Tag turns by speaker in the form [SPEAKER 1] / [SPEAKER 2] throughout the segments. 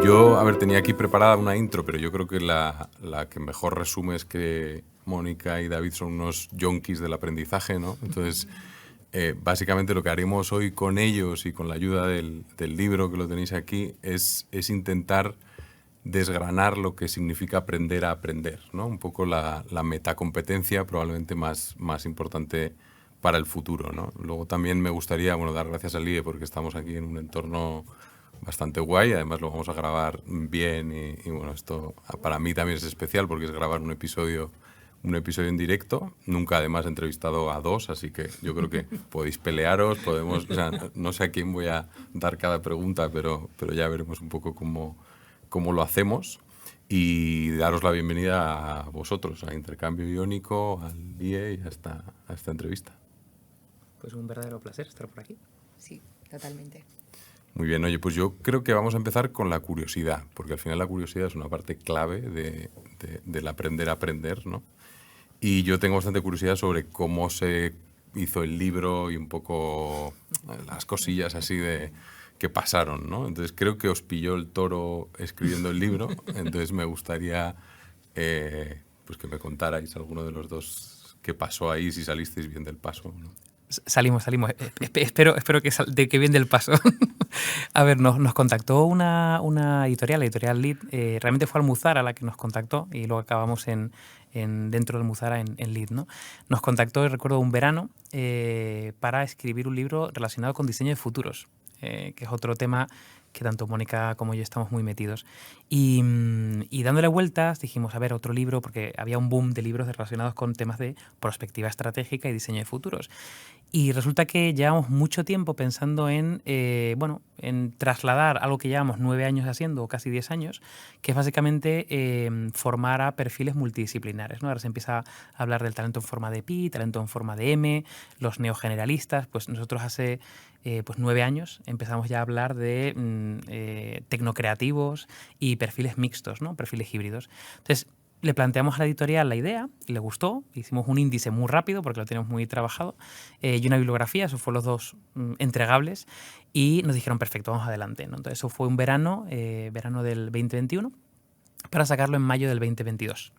[SPEAKER 1] Yo, a ver, tenía aquí preparada una intro, pero yo creo que la que mejor resume es que Mónica y David son unos yonkis del aprendizaje, ¿no? Entonces, básicamente lo que haremos hoy con ellos y con la ayuda del libro que lo tenéis aquí es intentar desgranar lo que significa aprender a aprender, ¿no? Un poco la metacompetencia probablemente más importante para el futuro, ¿no? Luego también me gustaría, bueno, dar gracias al IE porque estamos aquí en un entorno bastante guay, además lo vamos a grabar bien y bueno, esto para mí también es especial porque es grabar un episodio en directo, nunca además he entrevistado a dos, así que yo creo que podéis pelearos, podemos, o sea, no sé a quién voy a dar cada pregunta, pero ya veremos un poco cómo lo hacemos y daros la bienvenida a vosotros, a Intercambio Iónico, al IE y a esta entrevista.
[SPEAKER 2] Pues un verdadero placer estar por aquí.
[SPEAKER 3] Sí, totalmente.
[SPEAKER 1] Muy bien, oye, pues yo creo que vamos a empezar con la curiosidad, porque al final la curiosidad es una parte clave del aprender a aprender, ¿no? Y yo tengo bastante curiosidad sobre cómo se hizo el libro y un poco las cosillas así que pasaron, ¿no? Entonces creo que os pilló el toro escribiendo el libro, entonces me gustaría pues que me contarais alguno de los dos qué pasó ahí, si salisteis bien del paso, ¿no?
[SPEAKER 2] Salimos. Espero que bien del paso. A ver, nos contactó una editorial, la editorial Lead. Realmente fue Almuzara la que nos contactó y luego acabamos dentro de Almuzara en Lead, ¿no? Nos contactó, recuerdo, un verano para escribir un libro relacionado con diseño de futuros, que es otro tema que tanto Mónica como yo estamos muy metidos. Y dándole vueltas dijimos, a ver, otro libro, porque había un boom de libros relacionados con temas de perspectiva estratégica y diseño de futuros. Y resulta que llevamos mucho tiempo pensando en trasladar algo que llevamos 9 años haciendo, o casi 10 años, que es básicamente formar a perfiles multidisciplinares, ¿no? Ahora se empieza a hablar del talento en forma de Pi, talento en forma de M, los neogeneralistas. Pues nosotros hace 9 años empezamos ya a hablar de tecnocreativos y perfiles mixtos, ¿no? Perfiles híbridos. Entonces, le planteamos a la editorial la idea, le gustó, hicimos un índice muy rápido porque lo teníamos muy trabajado y una bibliografía, esos fueron los dos entregables y nos dijeron perfecto, vamos adelante, ¿no? Entonces eso fue un verano del 2021 para sacarlo en mayo del 2022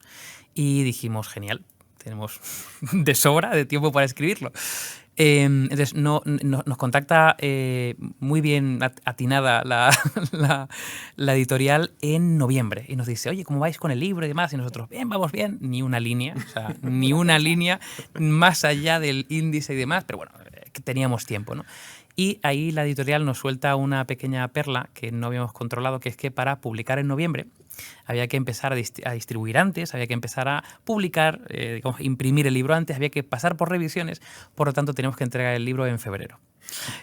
[SPEAKER 2] y dijimos genial, tenemos de sobra de tiempo para escribirlo. Entonces nos contacta muy bien atinada la editorial en noviembre y nos dice, oye, ¿cómo vais con el libro y demás? Y nosotros, bien, vamos bien, ni una línea, o sea, ni una línea más allá del índice y demás, pero bueno, teníamos tiempo, ¿no? Y ahí la editorial nos suelta una pequeña perla que no habíamos controlado, que es que para publicar en noviembre había que empezar a distribuir antes, había que empezar a publicar, imprimir el libro antes, había que pasar por revisiones, por lo tanto tenemos que entregar el libro en febrero.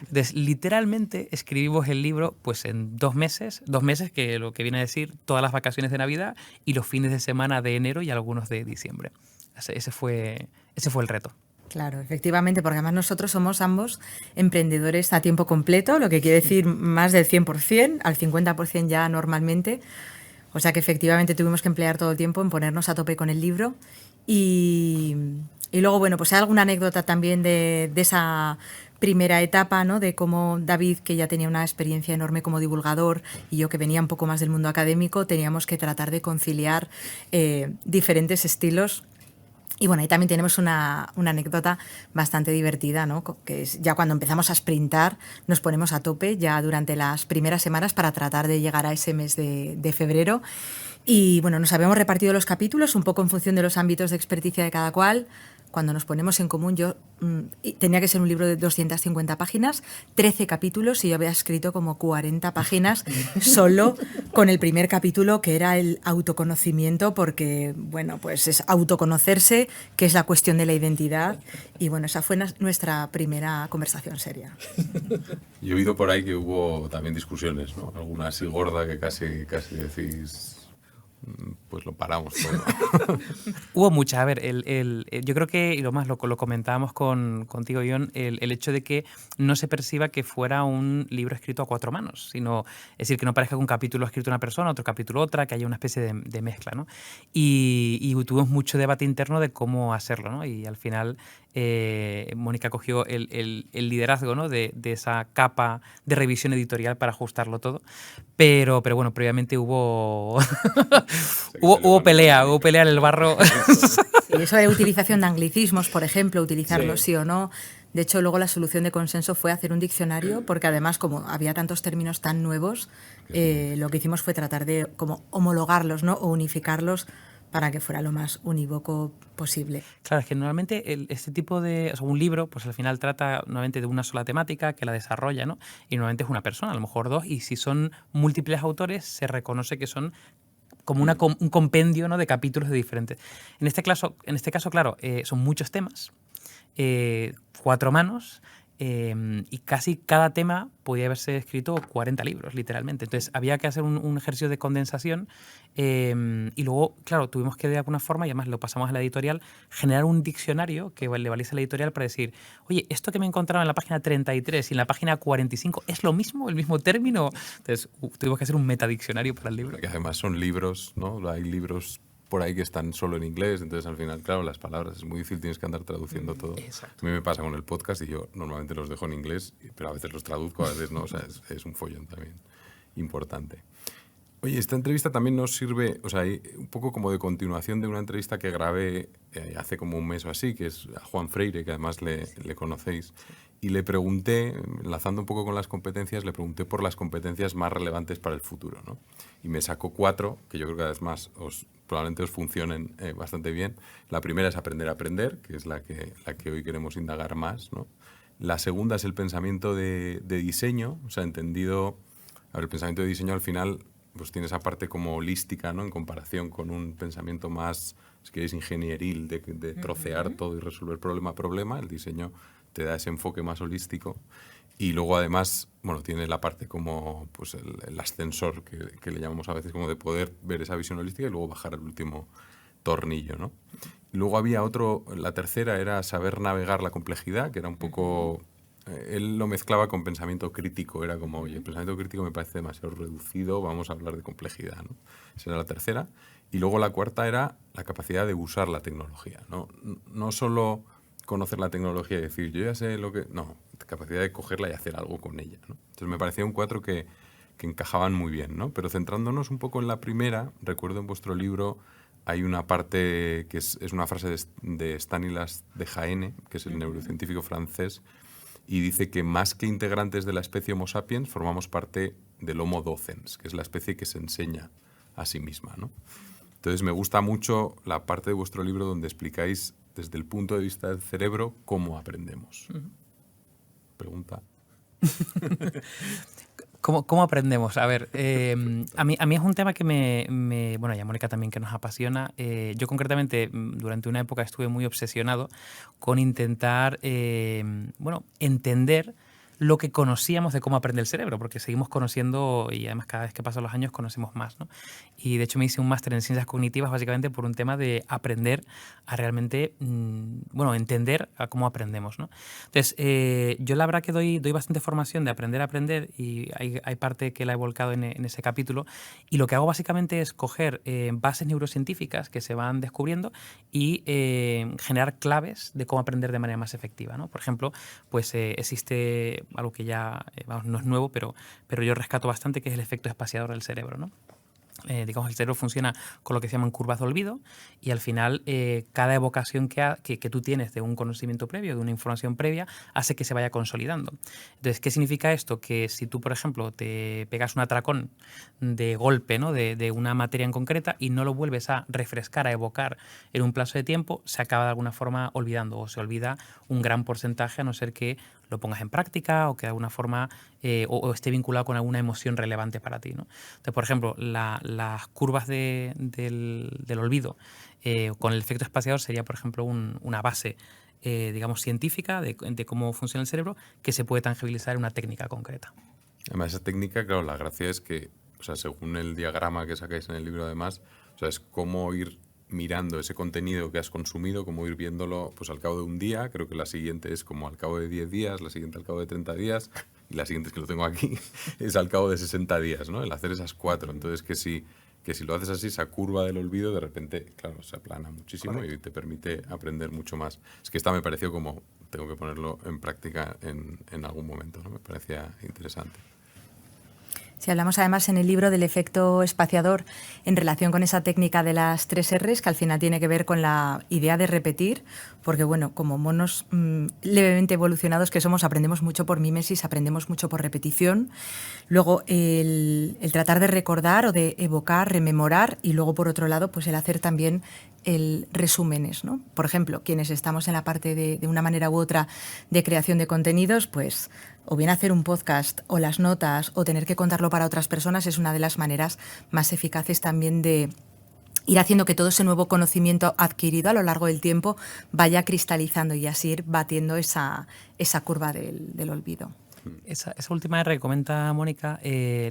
[SPEAKER 2] Entonces, literalmente escribimos el libro pues en 2 meses, que lo que viene a decir todas las vacaciones de Navidad y los fines de semana de enero y algunos de diciembre. Ese fue el reto.
[SPEAKER 3] Claro, efectivamente, porque además nosotros somos ambos emprendedores a tiempo completo, lo que quiere decir más del 100%, al 50% ya normalmente. O sea que efectivamente tuvimos que emplear todo el tiempo en ponernos a tope con el libro. Y luego, bueno, pues hay alguna anécdota también de esa primera etapa, ¿no? De cómo David, que ya tenía una experiencia enorme como divulgador, y yo que venía un poco más del mundo académico, teníamos que tratar de conciliar diferentes estilos. Y bueno, ahí también tenemos una anécdota bastante divertida, ¿no? Que es ya cuando empezamos a sprintar, nos ponemos a tope ya durante las primeras semanas para tratar de llegar a ese mes de febrero. Y bueno, nos habíamos repartido los capítulos un poco en función de los ámbitos de experticia de cada cual. Cuando nos ponemos en común, yo tenía que ser un libro de 250 páginas, 13 capítulos, y yo había escrito como 40 páginas solo con el primer capítulo, que era el autoconocimiento, porque, bueno, pues es autoconocerse, que es la cuestión de la identidad. Y bueno, esa fue nuestra primera conversación seria.
[SPEAKER 1] Yo he oído por ahí que hubo también discusiones, ¿no? Alguna así gorda que casi decís, pues lo paramos todo.
[SPEAKER 2] Hubo muchas. A ver, yo creo que, y lo comentábamos contigo, Ion, el hecho de que no se perciba que fuera un libro escrito a 4 manos, sino, es decir, que no parezca que un capítulo ha escrito una persona, otro capítulo otra, que haya una especie de mezcla, ¿no? Y tuvimos mucho debate interno de cómo hacerlo, ¿no? Y al final Mónica cogió el liderazgo, ¿no? de esa capa de revisión editorial para ajustarlo todo. Pero bueno, previamente hubo hubo pelea en el barro.
[SPEAKER 3] Sí, eso de utilización de anglicismos, por ejemplo, utilizarlos sí o no. De hecho, luego la solución de consenso fue hacer un diccionario, porque además, como había tantos términos tan nuevos, lo que hicimos fue tratar de como homologarlos, ¿no? O unificarlos para que fuera lo más unívoco posible.
[SPEAKER 2] Claro, es que normalmente este tipo de... O sea, un libro, pues al final trata normalmente de una sola temática que la desarrolla, ¿no? Y normalmente es una persona, a lo mejor dos, y si son múltiples autores, se reconoce que son como un compendio, ¿no? De capítulos de diferentes. En este caso, claro, son muchos temas, 4 manos, y casi cada tema podía haberse escrito 40 libros, literalmente. Entonces había que hacer un ejercicio de condensación, y luego, claro, tuvimos que de alguna forma, y además lo pasamos a la editorial, generar un diccionario que le valiese a la editorial para decir, oye, esto que me he encontrado en la página 33 y en la página 45, ¿es lo mismo, el mismo término? Entonces tuvimos que hacer un metadiccionario para el libro.
[SPEAKER 1] Que además son libros, ¿no? Hay libros por ahí que están solo en inglés, entonces al final, claro, las palabras es muy difícil, tienes que andar traduciendo todo.
[SPEAKER 2] Exacto.
[SPEAKER 1] A mí me pasa con el podcast y yo normalmente los dejo en inglés, pero a veces los traduzco, a veces no, o sea, es un follón también importante. Oye, esta entrevista también nos sirve, o sea, un poco como de continuación de una entrevista que grabé hace como un mes o así, que es a Juan Freire, que además le conocéis, y le pregunté, enlazando un poco con las competencias, le pregunté por las competencias más relevantes para el futuro, ¿no? Y me sacó 4, que yo creo que además probablemente os funcionen bastante bien. La primera es aprender a aprender, que es la que hoy queremos indagar más, ¿no? La segunda es el pensamiento de diseño, o sea, entendido... A ver, el pensamiento de diseño al final pues tiene esa parte como holística, ¿no? En comparación con un pensamiento más, si queréis, ingenieril, de trocear todo y resolver problema a problema. El diseño te da ese enfoque más holístico. Y luego, además, bueno, tiene la parte como pues el ascensor, que le llamamos a veces, como de poder ver esa visión holística y luego bajar al último tornillo, ¿no? Luego había otro, la tercera era saber navegar la complejidad, que era un poco... Él lo mezclaba con pensamiento crítico, era como, oye, el pensamiento crítico me parece demasiado reducido, vamos a hablar de complejidad, ¿no? Esa era la tercera. Y luego la cuarta era la capacidad de usar la tecnología, ¿no? No solo conocer la tecnología y decir, yo ya sé lo que... No, capacidad de cogerla y hacer algo con ella, ¿no? Entonces me parecía un 4 que encajaban muy bien, ¿no? Pero centrándonos un poco en la primera, recuerdo en vuestro libro hay una parte que es una frase de Stanislas Dehaene, que es el neurocientífico francés, y dice que más que integrantes de la especie Homo sapiens, formamos parte del Homo docens, que es la especie que se enseña a sí misma, ¿no? Entonces me gusta mucho la parte de vuestro libro donde explicáis desde el punto de vista del cerebro cómo aprendemos. Pregunta.
[SPEAKER 2] ¿Cómo aprendemos? A ver, a mí es un tema que bueno, y a Mónica también, que nos apasiona. Yo concretamente durante una época estuve muy obsesionado con intentar, bueno, entender lo que conocíamos de cómo aprende el cerebro, porque seguimos conociendo y además cada vez que pasan los años conocemos más, ¿no? Y de hecho me hice un máster en ciencias cognitivas básicamente por un tema de aprender a realmente, bueno, entender a cómo aprendemos, ¿no? Entonces, yo la verdad que doy bastante formación de aprender a aprender y hay parte que la he volcado en ese capítulo, y lo que hago básicamente es coger bases neurocientíficas que se van descubriendo y generar claves de cómo aprender de manera más efectiva, ¿no? Por ejemplo, pues existe algo que ya vamos, no es nuevo, pero yo rescato bastante, que es el efecto espaciador del cerebro, ¿no? Digamos, el cerebro funciona con lo que se llaman curvas de olvido, y al final cada evocación que tú tienes de un conocimiento previo, de una información previa, hace que se vaya consolidando. Entonces, ¿qué significa esto? Que si tú, por ejemplo, te pegas un atracón de golpe, ¿no? de una materia en concreta y no lo vuelves a refrescar, a evocar en un plazo de tiempo, se acaba de alguna forma olvidando, o se olvida un gran porcentaje, a no ser que lo pongas en práctica o que de alguna forma o esté vinculado con alguna emoción relevante para ti, ¿no? Entonces, por ejemplo, las curvas del olvido con el efecto espaciador sería, por ejemplo, una base digamos, científica de cómo funciona el cerebro, que se puede tangibilizar en una técnica concreta.
[SPEAKER 1] Además, esa técnica, claro, la gracia es que, o sea, según el diagrama que sacáis en el libro, además, o sea, es cómo ir mirando ese contenido que has consumido, como ir viéndolo pues al cabo de un día. Creo que la siguiente es como al cabo de 10 días, la siguiente al cabo de 30 días, y la siguiente, es que lo tengo aquí, es al cabo de 60 días, ¿no? El hacer esas 4. Entonces, que que si lo haces así, esa curva del olvido de repente, claro, se aplana muchísimo.
[SPEAKER 2] Correcto.
[SPEAKER 1] Y te permite aprender mucho más. Es que esta me pareció como, tengo que ponerlo en práctica en algún momento, ¿no? Me parecía interesante.
[SPEAKER 3] Si hablamos además en el libro del efecto espaciador en relación con esa técnica de las 3 R's, que al final tiene que ver con la idea de repetir, porque bueno, como monos levemente evolucionados que somos, aprendemos mucho por mímesis, aprendemos mucho por repetición. Luego el tratar de recordar o de evocar, rememorar, y luego por otro lado pues el hacer también el resúmenes, ¿no? Por ejemplo, quienes estamos en la parte de una manera u otra de creación de contenidos, pues o bien hacer un podcast o las notas o tener que contarlo para otras personas es una de las maneras más eficaces también de ir haciendo que todo ese nuevo conocimiento adquirido a lo largo del tiempo vaya cristalizando y así ir batiendo esa curva del olvido.
[SPEAKER 2] Esa última R que comenta Mónica,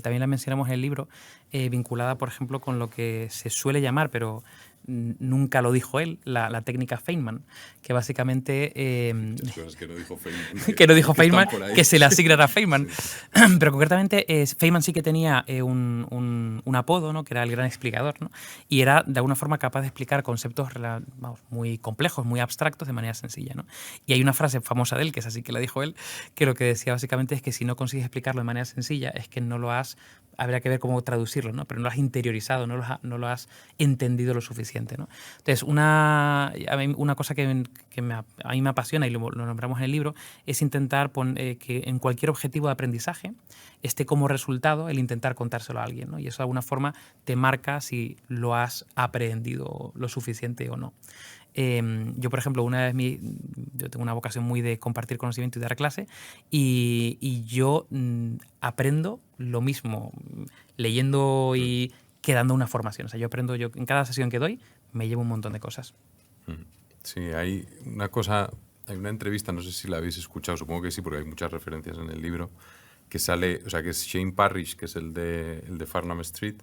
[SPEAKER 2] también la mencionamos en el libro, vinculada, por ejemplo, con lo que se suele llamar, pero nunca lo dijo él, la técnica Feynman, que básicamente...
[SPEAKER 1] Muchas cosas que no dijo Feynman.
[SPEAKER 2] que no dijo Feynman, que se le
[SPEAKER 1] Sí.
[SPEAKER 2] asignara a Feynman.
[SPEAKER 1] Sí.
[SPEAKER 2] Pero concretamente, Feynman sí que tenía un apodo, ¿no? Que era el gran explicador, ¿no? Y era de alguna forma capaz de explicar conceptos muy complejos, muy abstractos de manera sencilla, ¿no? Y hay una frase famosa de él, que es así que la dijo él, que lo que decía básicamente es que si no consigues explicarlo de manera sencilla es que no lo has... Habría que ver cómo traducirlo, ¿no? Pero no lo has interiorizado, no lo has entendido lo suficiente, ¿no? Entonces, una cosa que a mí me apasiona, y lo nombramos en el libro, es intentar que en cualquier objetivo de aprendizaje esté como resultado el intentar contárselo a alguien, ¿no? Y eso de alguna forma te marca si lo has aprendido lo suficiente o no. Yo, por ejemplo, yo tengo una vocación muy de compartir conocimiento y dar clase, y yo aprendo lo mismo leyendo y que dando una formación. O sea, yo en cada sesión que doy me llevo un montón de cosas.
[SPEAKER 1] Sí, hay una entrevista, no sé si la habéis escuchado, supongo que sí, porque hay muchas referencias en el libro, que sale, o sea, que es Shane Parrish, que es el de Farnham Street,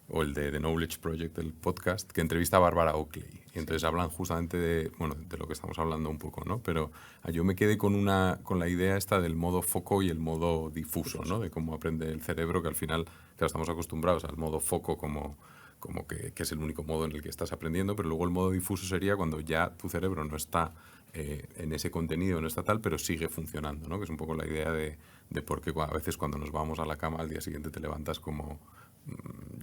[SPEAKER 1] o el de The Knowledge Project, el podcast, que entrevista a Barbara Oakley. Y entonces hablan justamente de lo que estamos hablando un poco, ¿no? Pero yo me quedé con la idea esta del modo foco y el modo difuso, ¿no? De cómo aprende el cerebro, que al final, claro, estamos acostumbrados al modo foco como que es el único modo en el que estás aprendiendo, pero luego el modo difuso sería cuando ya tu cerebro no está en ese contenido, no está tal, pero sigue funcionando, ¿no? Que es un poco la idea de por qué a veces cuando nos vamos a la cama al día siguiente te levantas como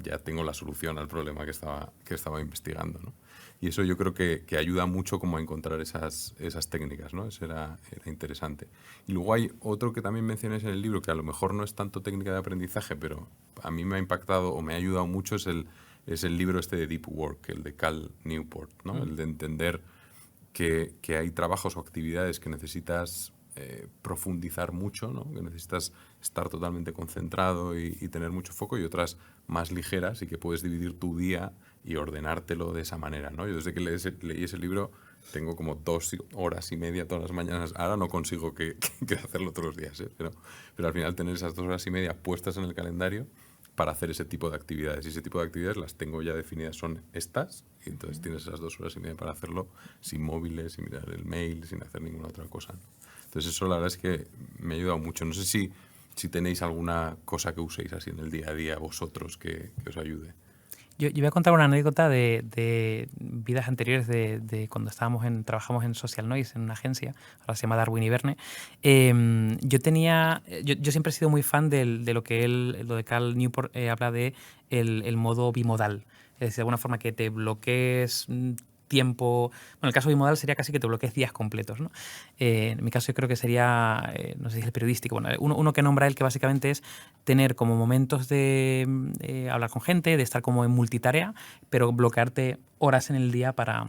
[SPEAKER 1] ya tengo la solución al problema que estaba investigando, ¿no? Y eso yo creo que ayuda mucho como a encontrar esas técnicas, ¿no? Eso era interesante. Y luego hay otro que también mencionáis en el libro, que a lo mejor no es tanto técnica de aprendizaje, pero a mí me ha impactado o me ha ayudado mucho, es el libro este de Deep Work, el de Cal Newport, ¿no? El de entender que hay trabajos o actividades que necesitas profundizar mucho, ¿no? Que necesitas estar totalmente concentrado y tener mucho foco, y otras más ligeras y que puedes dividir tu día y ordenártelo de esa manera, ¿no? Yo desde que leí ese libro tengo como 2 horas y media todas las mañanas. Ahora no consigo que hacerlo todos los días, ¿eh? Pero al final tener esas 2 horas y media puestas en el calendario para hacer ese tipo de actividades. Y ese tipo de actividades las tengo ya definidas, son estas, y entonces tienes esas 2 horas y media para hacerlo sin móviles, sin mirar el mail, sin hacer ninguna otra cosa, ¿no? Entonces eso la verdad es que me ha ayudado mucho. No sé si tenéis alguna cosa que uséis así en el día a día vosotros que os ayude.
[SPEAKER 2] Yo voy a contar una anécdota de vidas anteriores de cuando trabajamos en Social Noise, en una agencia, ahora se llama Darwin y Verne. Yo siempre he sido muy fan de lo de Cal Newport habla de el modo bimodal. Es decir, de alguna forma que te bloquees tiempo. Bueno, el caso bimodal sería casi que te bloquees días completos, ¿no? En mi caso yo creo que sería, no sé si es el periodístico, bueno, uno que nombra él, que básicamente es tener como momentos de hablar con gente, de estar como en multitarea, pero bloquearte horas en el día para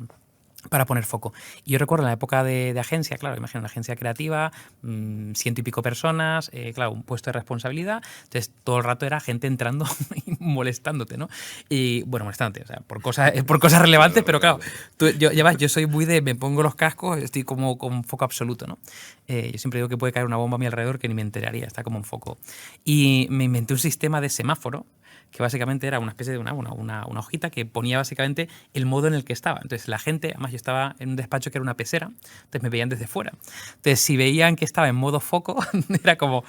[SPEAKER 2] poner foco. Y yo recuerdo en la época de agencia, claro, imagino una agencia creativa, 100 y pico personas, claro, un puesto de responsabilidad, entonces todo el rato era gente entrando y molestándote, ¿no? Y bueno, molestándote, o sea, por cosas relevantes, pero claro, yo soy muy me pongo los cascos, estoy como con foco absoluto, ¿no? Yo siempre digo que puede caer una bomba a mi alrededor que ni me enteraría, está como en foco. Y me inventé un sistema de semáforo que básicamente era una especie de una hojita que ponía básicamente el modo en el que estaba. Entonces la gente, además yo estaba en un despacho que era una pecera, entonces me veían desde fuera. Entonces si veían que estaba en modo foco, era como,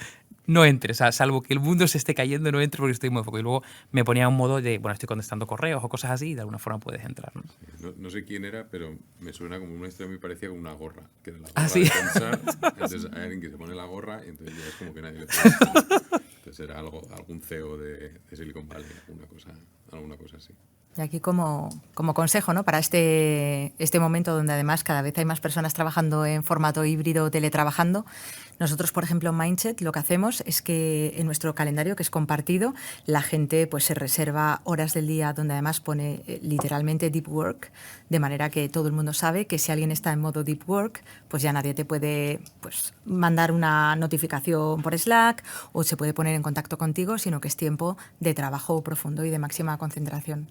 [SPEAKER 2] no entres, o sea, salvo que el mundo se esté cayendo, no entres porque estoy muy foco. Y luego me ponía un modo de, bueno, estoy contestando correos o cosas así y de alguna forma puedes entrar, ¿no?
[SPEAKER 1] Sí, no sé quién era, pero me suena como una historia muy parecida con una gorra. Que era la gorra
[SPEAKER 2] Ah, sí.
[SPEAKER 1] de pensar, entonces hay alguien que se pone la gorra y entonces ya es como que nadie le puede decir. Entonces era algún CEO de Silicon Valley, alguna cosa así.
[SPEAKER 3] Y aquí como consejo, ¿no? Para este momento donde además cada vez hay más personas trabajando en formato híbrido, teletrabajando, nosotros, por ejemplo, en Mindset lo que hacemos es que en nuestro calendario, que es compartido, la gente pues se reserva horas del día donde además pone literalmente deep work, de manera que todo el mundo sabe que si alguien está en modo deep work, pues ya nadie te puede pues mandar una notificación por Slack o se puede poner en contacto contigo, sino que es tiempo de trabajo profundo y de máxima concentración.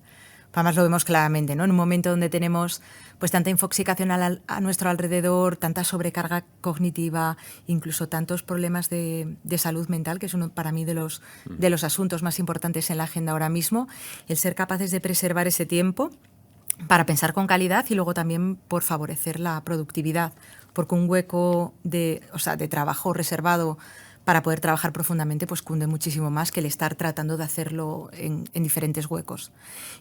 [SPEAKER 3] Además lo vemos claramente, ¿no? En un momento donde tenemos pues tanta infoxicación a nuestro alrededor, tanta sobrecarga cognitiva, incluso tantos problemas de salud mental, que es uno para mí de los asuntos más importantes en la agenda ahora mismo, el ser capaces de preservar ese tiempo para pensar con calidad y luego también por favorecer la productividad, porque un hueco de trabajo reservado para poder trabajar profundamente, pues cunde muchísimo más que el estar tratando de hacerlo en diferentes huecos.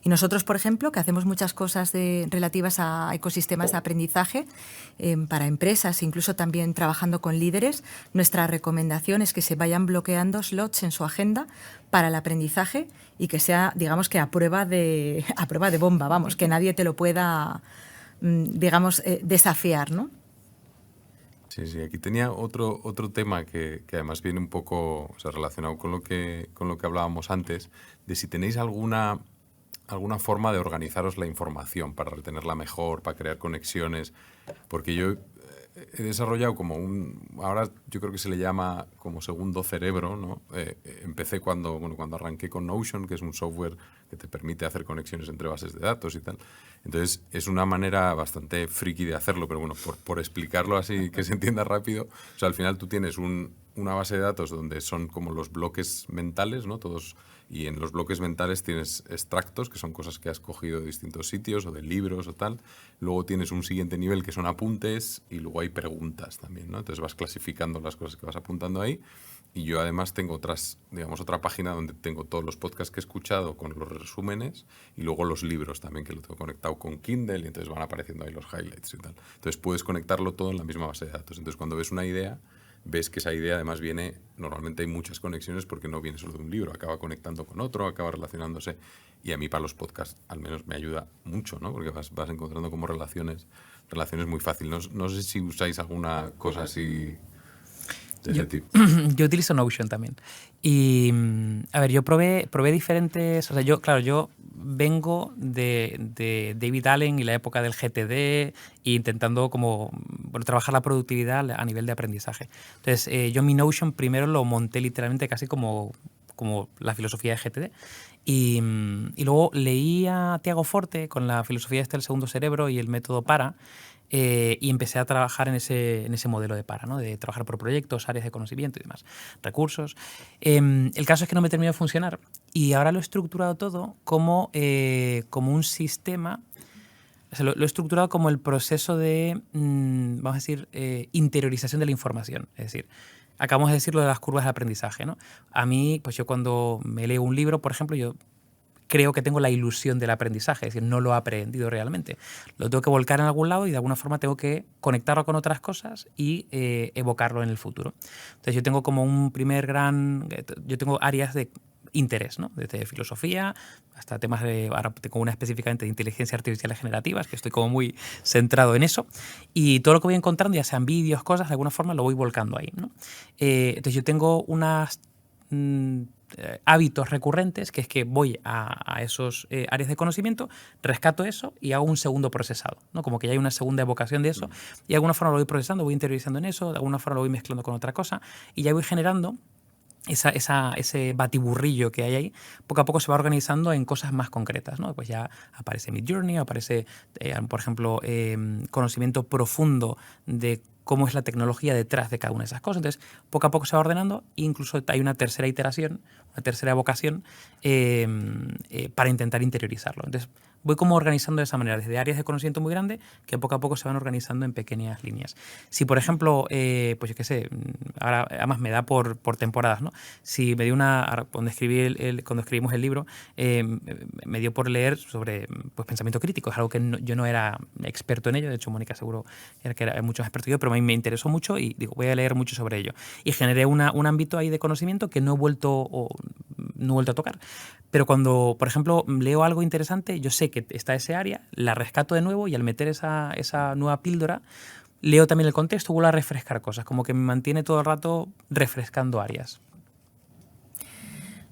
[SPEAKER 3] Y nosotros, por ejemplo, que hacemos muchas cosas relativas a ecosistemas de aprendizaje para empresas, incluso también trabajando con líderes, nuestra recomendación es que se vayan bloqueando slots en su agenda para el aprendizaje y que sea, digamos, que a prueba de bomba, vamos, que nadie te lo pueda, digamos, desafiar, ¿no?
[SPEAKER 1] Sí, aquí tenía otro tema que además viene un poco, o sea, relacionado con lo que hablábamos antes, de si tenéis alguna forma de organizaros la información para retenerla mejor, para crear conexiones, porque yo he desarrollado ahora yo creo que se le llama como segundo cerebro, ¿no? Empecé cuando arranqué con Notion, que es un software que te permite hacer conexiones entre bases de datos y tal. Entonces, es una manera bastante friki de hacerlo, pero bueno, por explicarlo así, que se entienda rápido, o sea, al final tú tienes una base de datos donde son como los bloques mentales, ¿no? Todos, y en los bloques mentales tienes extractos, que son cosas que has cogido de distintos sitios o de libros o tal. Luego tienes un siguiente nivel que son apuntes y luego hay preguntas también, ¿no? Entonces vas clasificando las cosas que vas apuntando ahí. Y yo además tengo otra página donde tengo todos los podcasts que he escuchado con los resúmenes y luego los libros también, que lo tengo conectado con Kindle y entonces van apareciendo ahí los highlights y tal. Entonces puedes conectarlo todo en la misma base de datos. Entonces cuando ves una idea, ves que esa idea además normalmente hay muchas conexiones porque no viene solo de un libro, acaba conectando con otro, acaba relacionándose. Y a mí para los podcasts al menos me ayuda mucho, ¿no? Porque vas encontrando como relaciones muy fáciles. No sé si usáis alguna cosa así de ese tipo.
[SPEAKER 2] Yo utilizo Notion también. Y, a ver, yo probé diferentes... O sea, yo vengo de David Allen y la época del GTD e intentando trabajar la productividad a nivel de aprendizaje. Entonces, yo mi Notion primero lo monté literalmente casi como la filosofía de GTD. Y luego leí a Tiago Forte con la filosofía del segundo cerebro y el método PARA. Y empecé a trabajar en ese modelo de PARA, ¿no? De trabajar por proyectos, áreas de conocimiento y demás, recursos. El caso es que no me terminó de funcionar y ahora lo he estructurado todo como un sistema. O sea, lo he estructurado como el proceso de, vamos a decir, interiorización de la información. Es decir, acabamos de decir lo de las curvas de aprendizaje, ¿no? A mí, pues yo cuando me leo un libro, por ejemplo, yo creo que tengo la ilusión del aprendizaje, es decir, no lo he aprendido realmente. Lo tengo que volcar en algún lado y de alguna forma tengo que conectarlo con otras cosas y evocarlo en el futuro. Entonces yo tengo como un yo tengo áreas de interés, ¿no? Desde filosofía hasta temas ahora tengo una específicamente de inteligencia artificial generativas, que estoy como muy centrado en eso, y todo lo que voy encontrando, ya sean vídeos, cosas, de alguna forma lo voy volcando ahí, ¿no? Entonces yo tengo unas hábitos recurrentes, que es que voy a esos áreas de conocimiento, rescato eso y hago un segundo procesado, ¿no? Como que ya hay una segunda evocación de eso y de alguna forma lo voy procesando, voy interiorizando en eso, de alguna forma lo voy mezclando con otra cosa y ya voy generando ese batiburrillo que hay ahí. Poco a poco se va organizando en cosas más concretas, ¿no? Pues ya aparece Midjourney, aparece, por ejemplo, conocimiento profundo de cómo es la tecnología detrás de cada una de esas cosas. Entonces, poco a poco se va ordenando, e incluso hay una tercera iteración, una tercera evocación para intentar interiorizarlo. Entonces, voy como organizando de esa manera, desde áreas de conocimiento muy grandes que poco a poco se van organizando en pequeñas líneas. Si, por ejemplo, pues yo qué sé, ahora además me da por temporadas, ¿no? Si me dio cuando escribimos el libro, me dio por leer sobre pues, pensamiento crítico. Es algo que yo no era experto en ello, de hecho Mónica seguro que era mucho más experto que yo, pero a mí me interesó mucho y digo, voy a leer mucho sobre ello. Y generé un ámbito ahí de conocimiento que no he vuelto a tocar. Pero cuando, por ejemplo, leo algo interesante, yo sé que está ese área, la rescato de nuevo y al meter esa nueva píldora, leo también el contexto, vuelvo a refrescar cosas, como que me mantiene todo el rato refrescando áreas.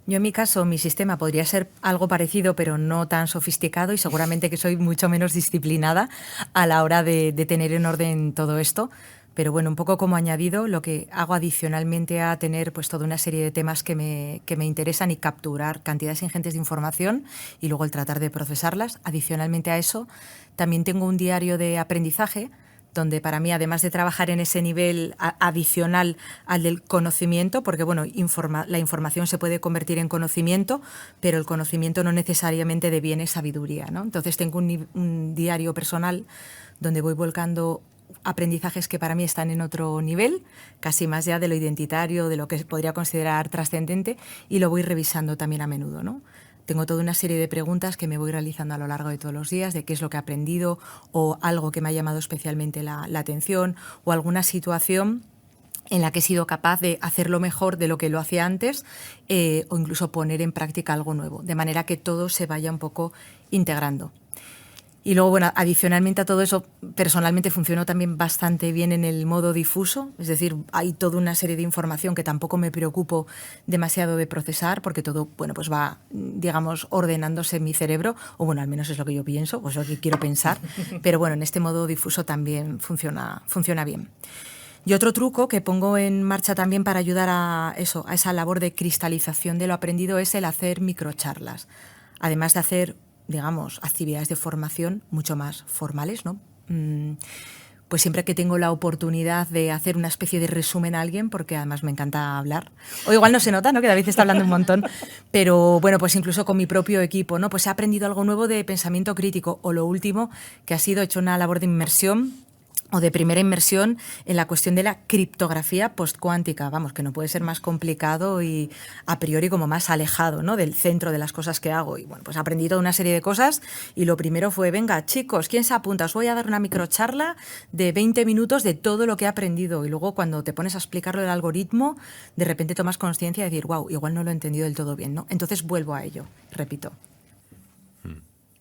[SPEAKER 3] Yo en mi caso, mi sistema podría ser algo parecido, pero no tan sofisticado y seguramente que soy mucho menos disciplinada a la hora de tener en orden todo esto. Pero bueno, un poco como añadido, lo que hago adicionalmente a tener pues toda una serie de temas que me interesan y capturar cantidades ingentes de información y luego el tratar de procesarlas. Adicionalmente a eso, también tengo un diario de aprendizaje donde para mí, además de trabajar en ese nivel adicional al del conocimiento, porque bueno, la información se puede convertir en conocimiento, pero el conocimiento no necesariamente deviene sabiduría, ¿no? Entonces tengo un diario personal donde voy volcando aprendizajes que para mí están en otro nivel, casi más ya de lo identitario, de lo que podría considerar trascendente, y lo voy revisando también a menudo, ¿no? Tengo toda una serie de preguntas que me voy realizando a lo largo de todos los días, de qué es lo que he aprendido o algo que me ha llamado especialmente la atención o alguna situación en la que he sido capaz de hacerlo mejor de lo que lo hacía antes o incluso poner en práctica algo nuevo, de manera que todo se vaya un poco integrando. Y luego, bueno, adicionalmente a todo eso, personalmente funcionó también bastante bien en el modo difuso, es decir, hay toda una serie de información que tampoco me preocupo demasiado de procesar porque todo, bueno, pues va, digamos, ordenándose en mi cerebro, o bueno, al menos es lo que yo pienso, o es lo que quiero pensar, pero bueno, en este modo difuso también funciona bien. Y otro truco que pongo en marcha también para ayudar a esa labor de cristalización de lo aprendido es el hacer microcharlas, además de hacer, digamos, actividades de formación mucho más formales, ¿no? Pues siempre que tengo la oportunidad de hacer una especie de resumen a alguien, porque además me encanta hablar, o igual no se nota, ¿no?, que David está hablando un montón, pero bueno, pues incluso con mi propio equipo, ¿no?, pues he aprendido algo nuevo de pensamiento crítico, o lo último, que ha sido hecho una labor de inmersión o de primera inmersión en la cuestión de la criptografía postcuántica, vamos, que no puede ser más complicado y a priori como más alejado, ¿no?, del centro de las cosas que hago. Y bueno, pues aprendí toda una serie de cosas y lo primero fue, venga, chicos, ¿quién se apunta? Os voy a dar una microcharla de 20 minutos de todo lo que he aprendido. Y luego cuando te pones a explicarlo el algoritmo, de repente tomas conciencia de decir, wow, igual no lo he entendido del todo bien, ¿no? Entonces vuelvo a ello, repito.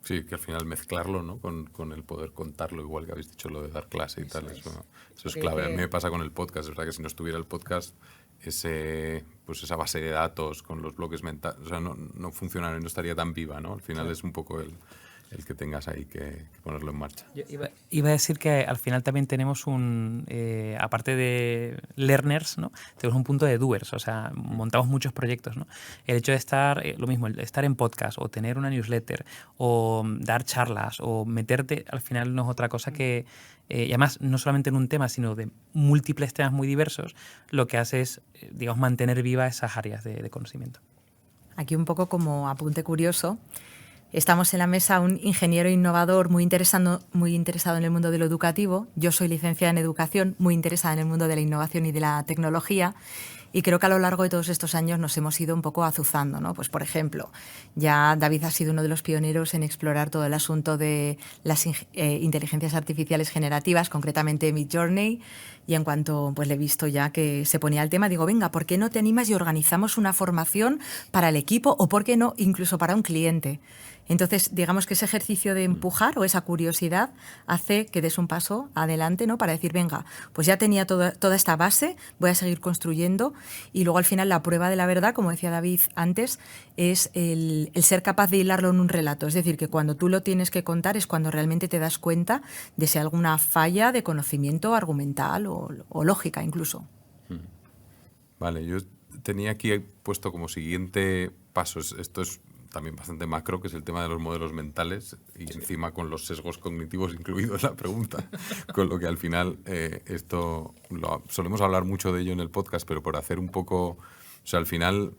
[SPEAKER 1] Sí, que al final mezclarlo, ¿no?, con el poder contarlo, igual que habéis dicho lo de dar clase y tal, eso es clave. A mí me pasa con el podcast, es verdad que si no estuviera el podcast, pues esa base de datos con los bloques mentales, o sea, no funcionaría, no estaría tan viva, ¿no? Al final es un poco el que tengas ahí que ponerlo en marcha.
[SPEAKER 2] Yo iba a decir que al final también tenemos aparte de learners, ¿no?, tenemos un punto de doers, o sea, montamos muchos proyectos, ¿no? El hecho de estar, lo mismo, el estar en podcast o tener una newsletter o dar charlas o meterte, al final no es otra cosa que, y además no solamente en un tema, sino de múltiples temas muy diversos, lo que hace es, digamos, mantener viva esas áreas de conocimiento.
[SPEAKER 3] Aquí un poco como apunte curioso, estamos en la mesa un ingeniero innovador muy interesado en el mundo de lo educativo. Yo soy licenciada en educación, muy interesada en el mundo de la innovación y de la tecnología. Y creo que a lo largo de todos estos años nos hemos ido un poco azuzando, ¿no? Pues, por ejemplo, ya David ha sido uno de los pioneros en explorar todo el asunto de las inteligencias artificiales generativas, concretamente Midjourney, y en cuanto pues le he visto ya que se ponía el tema, digo, venga, ¿por qué no te animas y organizamos una formación para el equipo o por qué no incluso para un cliente? Entonces, digamos que ese ejercicio de empujar o esa curiosidad hace que des un paso adelante, ¿no?, para decir, venga, pues ya tenía toda esta base, voy a seguir construyendo. Y luego al final la prueba de la verdad, como decía David antes, es el ser capaz de hilarlo en un relato. Es decir, que cuando tú lo tienes que contar es cuando realmente te das cuenta de si hay alguna falla de conocimiento argumental o lógica incluso.
[SPEAKER 1] Vale, yo tenía aquí puesto como siguiente paso, esto es también bastante macro, que es el tema de los modelos mentales y encima con los sesgos cognitivos incluidos en la pregunta. Con lo que al final solemos hablar mucho de ello en el podcast, pero por hacer un poco... O sea, al final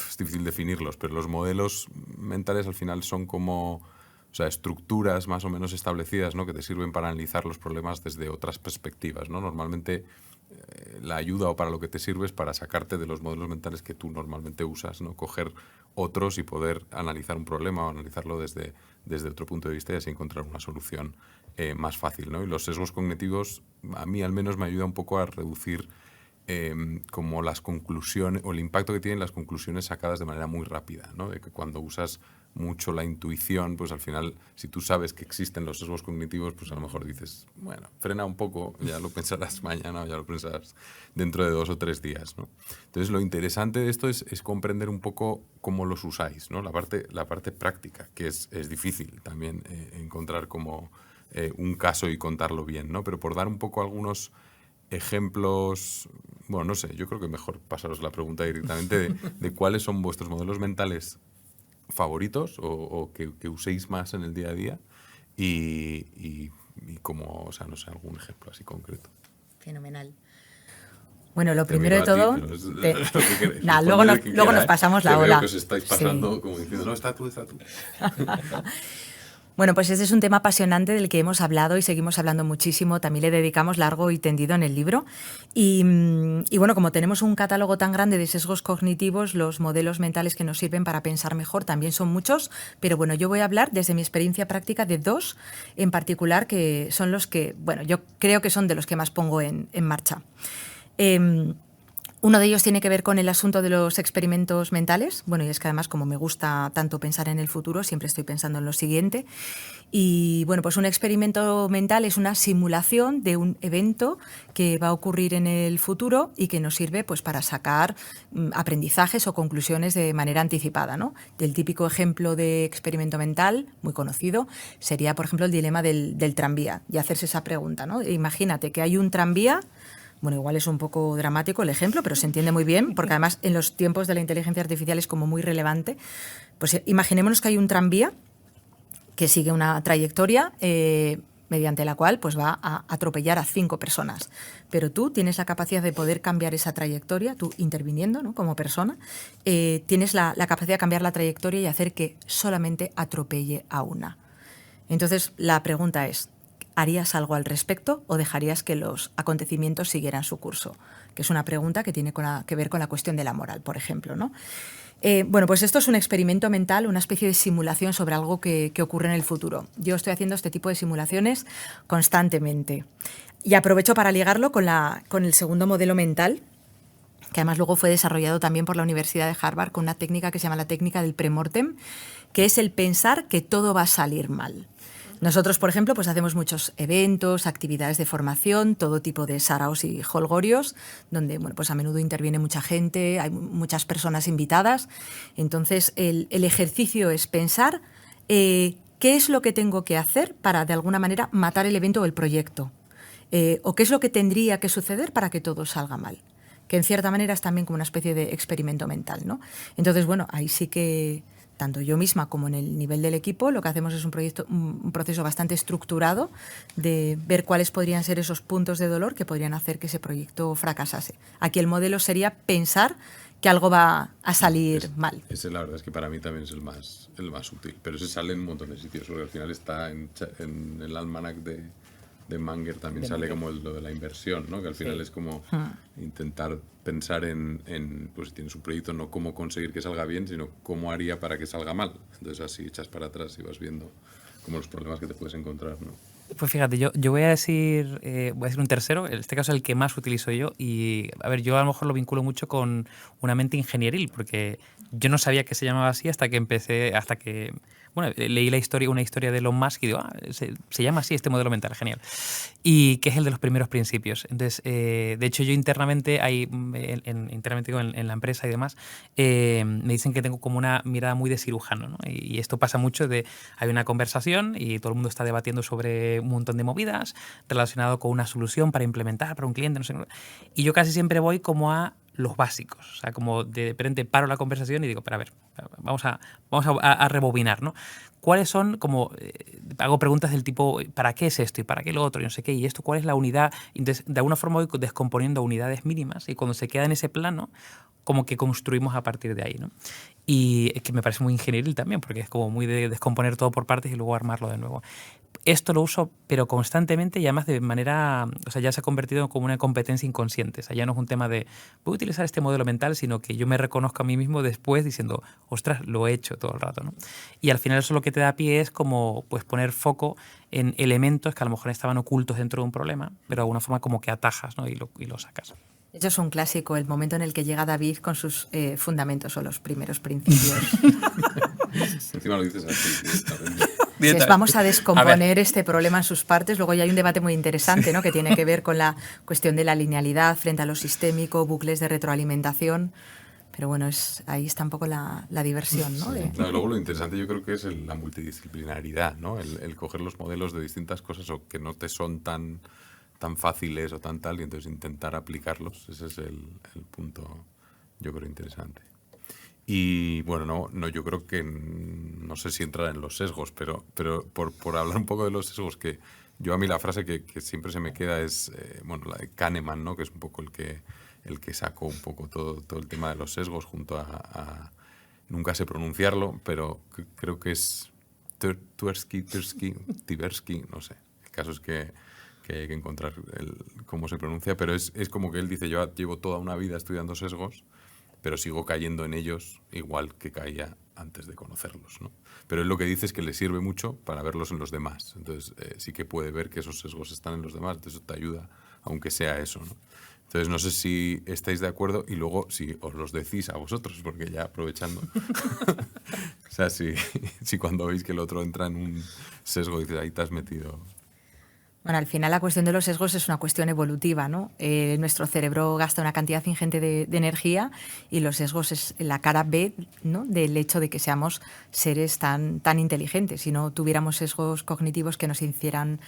[SPEAKER 1] es difícil definirlos, pero los modelos mentales al final son como... O sea, estructuras más o menos establecidas, ¿no? Que te sirven para analizar los problemas desde otras perspectivas, ¿no? Normalmente la ayuda o para lo que te sirve es para sacarte de los modelos mentales que tú normalmente usas, ¿no? Coger otros y poder analizar un problema o analizarlo desde otro punto de vista y así encontrar una solución más fácil, ¿no? Y los sesgos cognitivos, a mí al menos me ayuda un poco a reducir como las conclusiones o el impacto que tienen las conclusiones sacadas de manera muy rápida, ¿no? De que cuando usas mucho la intuición, pues al final, si tú sabes que existen los sesgos cognitivos, pues a lo mejor dices, bueno, frena un poco, ya lo pensarás mañana o ya lo pensarás dentro de 2 o 3 días, ¿no? Entonces, lo interesante de esto es comprender un poco cómo los usáis, ¿no? La parte práctica, que es difícil también encontrar como un caso y contarlo bien, ¿no? Pero por dar un poco algunos ejemplos, bueno, no sé, yo creo que mejor pasaros la pregunta directamente de cuáles son vuestros modelos mentales favoritos o que uséis más en el día a día y como, o sea, no sé, algún ejemplo así concreto.
[SPEAKER 3] Fenomenal. Bueno, lo primero de todo... luego nos pasamos la ola.
[SPEAKER 1] Que os estáis pasando como diciendo, no, está tú.
[SPEAKER 3] Bueno, pues ese es un tema apasionante del que hemos hablado y seguimos hablando muchísimo. También le dedicamos largo y tendido en el libro. Y bueno, como tenemos un catálogo tan grande de sesgos cognitivos, los modelos mentales que nos sirven para pensar mejor también son muchos. Pero bueno, yo voy a hablar desde mi experiencia práctica de 2 en particular, que son los que, bueno, yo creo que son de los que más pongo en marcha. Uno de ellos tiene que ver con el asunto de los experimentos mentales. Bueno, y es que además, como me gusta tanto pensar en el futuro, siempre estoy pensando en lo siguiente. Y bueno, pues un experimento mental es una simulación de un evento que va a ocurrir en el futuro y que nos sirve pues para sacar aprendizajes o conclusiones de manera anticipada, ¿no? El típico ejemplo de experimento mental, muy conocido, sería, por ejemplo, el dilema del tranvía. Y hacerse esa pregunta, ¿no? Imagínate que hay un tranvía. Bueno, igual es un poco dramático el ejemplo, pero se entiende muy bien, porque además en los tiempos de la inteligencia artificial es como muy relevante. Pues imaginémonos que hay un tranvía que sigue una trayectoria mediante la cual pues, va a atropellar a 5 personas. Pero tú tienes la capacidad de poder cambiar esa trayectoria, tú interviniendo, ¿no? Como persona, tienes la capacidad de cambiar la trayectoria y hacer que solamente atropelle a una. Entonces, la pregunta es, ¿harías algo al respecto o dejarías que los acontecimientos siguieran su curso? Que es una pregunta que tiene que ver con la cuestión de la moral, por ejemplo, ¿no? Bueno, pues esto es un experimento mental, una especie de simulación sobre algo que ocurre en el futuro. Yo estoy haciendo este tipo de simulaciones constantemente. Y aprovecho para ligarlo con el segundo modelo mental, que además luego fue desarrollado también por la Universidad de Harvard con una técnica que se llama la técnica del premortem, que es el pensar que todo va a salir mal. Nosotros, por ejemplo, pues hacemos muchos eventos, actividades de formación, todo tipo de saraos y holgorios, donde bueno, pues a menudo interviene mucha gente, hay muchas personas invitadas. Entonces, el ejercicio es pensar qué es lo que tengo que hacer para, de alguna manera, matar el evento o el proyecto. O qué es lo que tendría que suceder para que todo salga mal. Que en cierta manera es también como una especie de experimento mental, ¿no? Entonces, bueno, ahí sí que tanto yo misma como en el nivel del equipo, lo que hacemos es un proceso bastante estructurado de ver cuáles podrían ser esos puntos de dolor que podrían hacer que ese proyecto fracasase. Aquí el modelo sería pensar que algo va a salir mal.
[SPEAKER 1] Ese, la verdad es que para mí también es el más útil, pero ese sale en un montón de sitios, porque al final está en el almanac de Manger también sale como lo de la inversión, ¿no? Que al final es como intentar pensar en pues si tienes un proyecto, no cómo conseguir que salga bien, sino cómo haría para que salga mal. Entonces así echas para atrás y vas viendo como los problemas que te puedes encontrar, ¿no?
[SPEAKER 2] Pues fíjate, yo voy a decir un tercero, en este caso el que más utilizo yo, y a ver, yo a lo mejor lo vinculo mucho con una mente ingenieril, porque yo no sabía que se llamaba así hasta que bueno, leí una historia de Elon Musk y digo, se llama así este modelo mental, genial. Y que es el de los primeros principios. Entonces, de hecho, yo internamente en la empresa y demás, me dicen que tengo como una mirada muy de cirujano, ¿no? Y esto pasa mucho hay una conversación y todo el mundo está debatiendo sobre un montón de movidas relacionado con una solución para implementar para un cliente, no sé. Y yo casi siempre voy como a los básicos. O sea, como de repente paro la conversación y digo, pero a ver, vamos a rebobinar, ¿no? ¿Cuáles son, como, hago preguntas del tipo, ¿para qué es esto y para qué lo otro y no sé qué? Y esto, ¿cuál es la unidad? Entonces, de alguna forma voy descomponiendo unidades mínimas y cuando se queda en ese plano, como que construimos a partir de ahí, ¿no? Y es que me parece muy ingenieril también, porque es como muy de descomponer todo por partes y luego armarlo de nuevo. Esto lo uso, pero constantemente y además de manera, o sea, ya se ha convertido como una competencia inconsciente. O sea, ya no es un tema de voy a utilizar este modelo mental, sino que yo me reconozco a mí mismo después diciendo, ostras, lo he hecho todo el rato, ¿no? Y al final eso lo que te da pie es como pues poner foco en elementos que a lo mejor estaban ocultos dentro de un problema, pero de alguna forma como que atajas, ¿no? y lo sacas.
[SPEAKER 3] Eso es un clásico, el momento en el que llega David con sus fundamentos o los primeros principios.
[SPEAKER 1] Encima lo dices así, directamente.
[SPEAKER 3] Si es, vamos a descomponer este problema en sus partes. Luego ya hay un debate muy interesante, ¿no? Que tiene que ver con la cuestión de la linealidad frente a lo sistémico, bucles de retroalimentación. Pero bueno, ahí está un poco la diversión, ¿no?
[SPEAKER 1] No, luego lo interesante yo creo que es la multidisciplinaridad, ¿no? El coger los modelos de distintas cosas o que no te son tan fáciles o tan tal y entonces intentar aplicarlos. Ese es el punto, yo creo, interesante. Y bueno, no, yo creo que no sé si entra en los sesgos, pero por hablar un poco de los sesgos, que yo a mí la frase que siempre se me queda es, bueno, la de Kahneman, ¿no? Que es un poco el que sacó un poco todo el tema de los sesgos junto a nunca sé pronunciarlo, pero creo que es Tversky, no sé. El caso es que hay que encontrar cómo se pronuncia, pero es como que él dice, yo llevo toda una vida estudiando sesgos, pero sigo cayendo en ellos igual que caía antes de conocerlos, ¿no? Pero él lo que dice es que le sirve mucho para verlos en los demás. Entonces sí que puede ver que esos sesgos están en los demás, entonces eso te ayuda, aunque sea eso, ¿no? Entonces no sé si estáis de acuerdo y luego si os los decís a vosotros, porque ya aprovechando. O sea, si cuando veis que el otro entra en un sesgo dices, ahí te has metido.
[SPEAKER 3] Bueno, al final la cuestión de los sesgos es una cuestión evolutiva, ¿no? Nuestro cerebro gasta una cantidad ingente de energía y los sesgos es la cara B, ¿no? Del hecho de que seamos seres tan inteligentes. Si no tuviéramos sesgos cognitivos que nos hicieran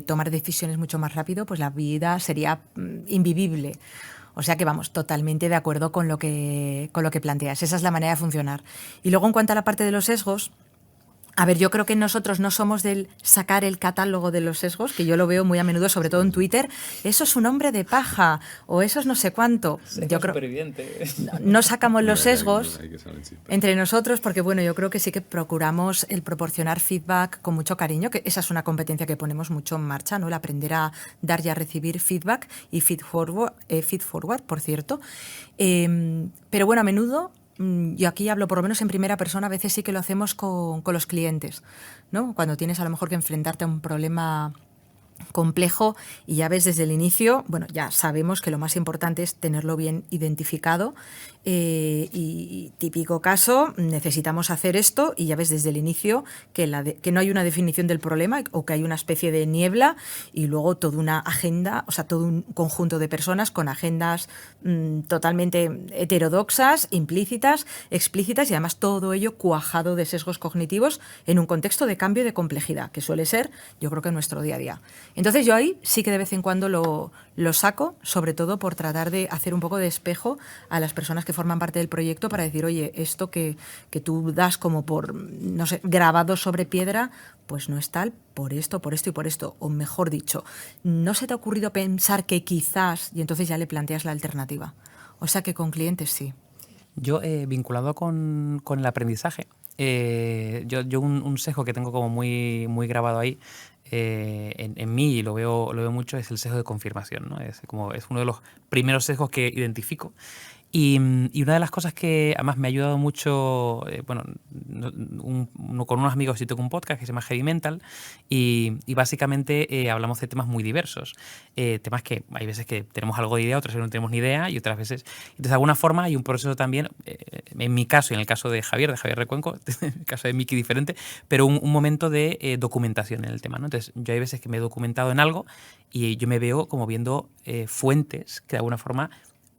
[SPEAKER 3] tomar decisiones mucho más rápido, pues la vida sería invivible. O sea que vamos, totalmente de acuerdo con lo que planteas. Esa es la manera de funcionar. Y luego, en cuanto a la parte de los sesgos, a ver, yo creo que nosotros no somos del sacar el catálogo de los sesgos, que yo lo veo muy a menudo, sobre todo en Twitter. Eso es un hombre de paja, o eso es no sé cuánto. Yo creo no sacamos los sesgos entre nosotros, porque bueno, yo creo que sí que procuramos el proporcionar feedback con mucho cariño, que esa es una competencia que ponemos mucho en marcha, ¿no? El aprender a dar y a recibir feedback y feed forward, por cierto. Pero bueno, a menudo yo aquí hablo por lo menos en primera persona, a veces sí que lo hacemos con los clientes, ¿no? Cuando tienes a lo mejor que enfrentarte a un problema complejo y ya ves desde el inicio, bueno, ya sabemos que lo más importante es tenerlo bien identificado y típico caso, necesitamos hacer esto y ya ves desde el inicio que no hay una definición del problema o que hay una especie de niebla y luego toda una agenda, o sea, todo un conjunto de personas con agendas totalmente heterodoxas, implícitas, explícitas y además todo ello cuajado de sesgos cognitivos en un contexto de cambio de complejidad, que suele ser, yo creo que nuestro día a día. Entonces yo ahí sí que de vez en cuando lo saco, sobre todo por tratar de hacer un poco de espejo a las personas que forman parte del proyecto para decir, oye, esto que tú das como por, no sé, grabado sobre piedra, pues no es tal por esto y por esto. O mejor dicho, ¿no se te ha ocurrido pensar que quizás, y entonces ya le planteas la alternativa? O sea que con clientes sí.
[SPEAKER 2] Yo, vinculado con el aprendizaje, yo un sesgo que tengo como muy, muy grabado ahí, en mí, y lo veo mucho, es el sesgo de confirmación, ¿no? Es uno de los primeros sesgos que identifico. Y una de las cosas que además me ha ayudado mucho, con unos amigos sí tengo un podcast que se llama Heavy Mental y básicamente hablamos de temas muy diversos. Temas que hay veces que tenemos algo de idea, otras veces no tenemos ni idea y otras veces... Entonces, de alguna forma hay un proceso también, en mi caso y en el caso de Javier Recuenco, en el caso de Miki diferente, pero un momento de documentación en el tema, ¿no? Entonces, yo hay veces que me he documentado en algo y yo me veo como viendo fuentes que de alguna forma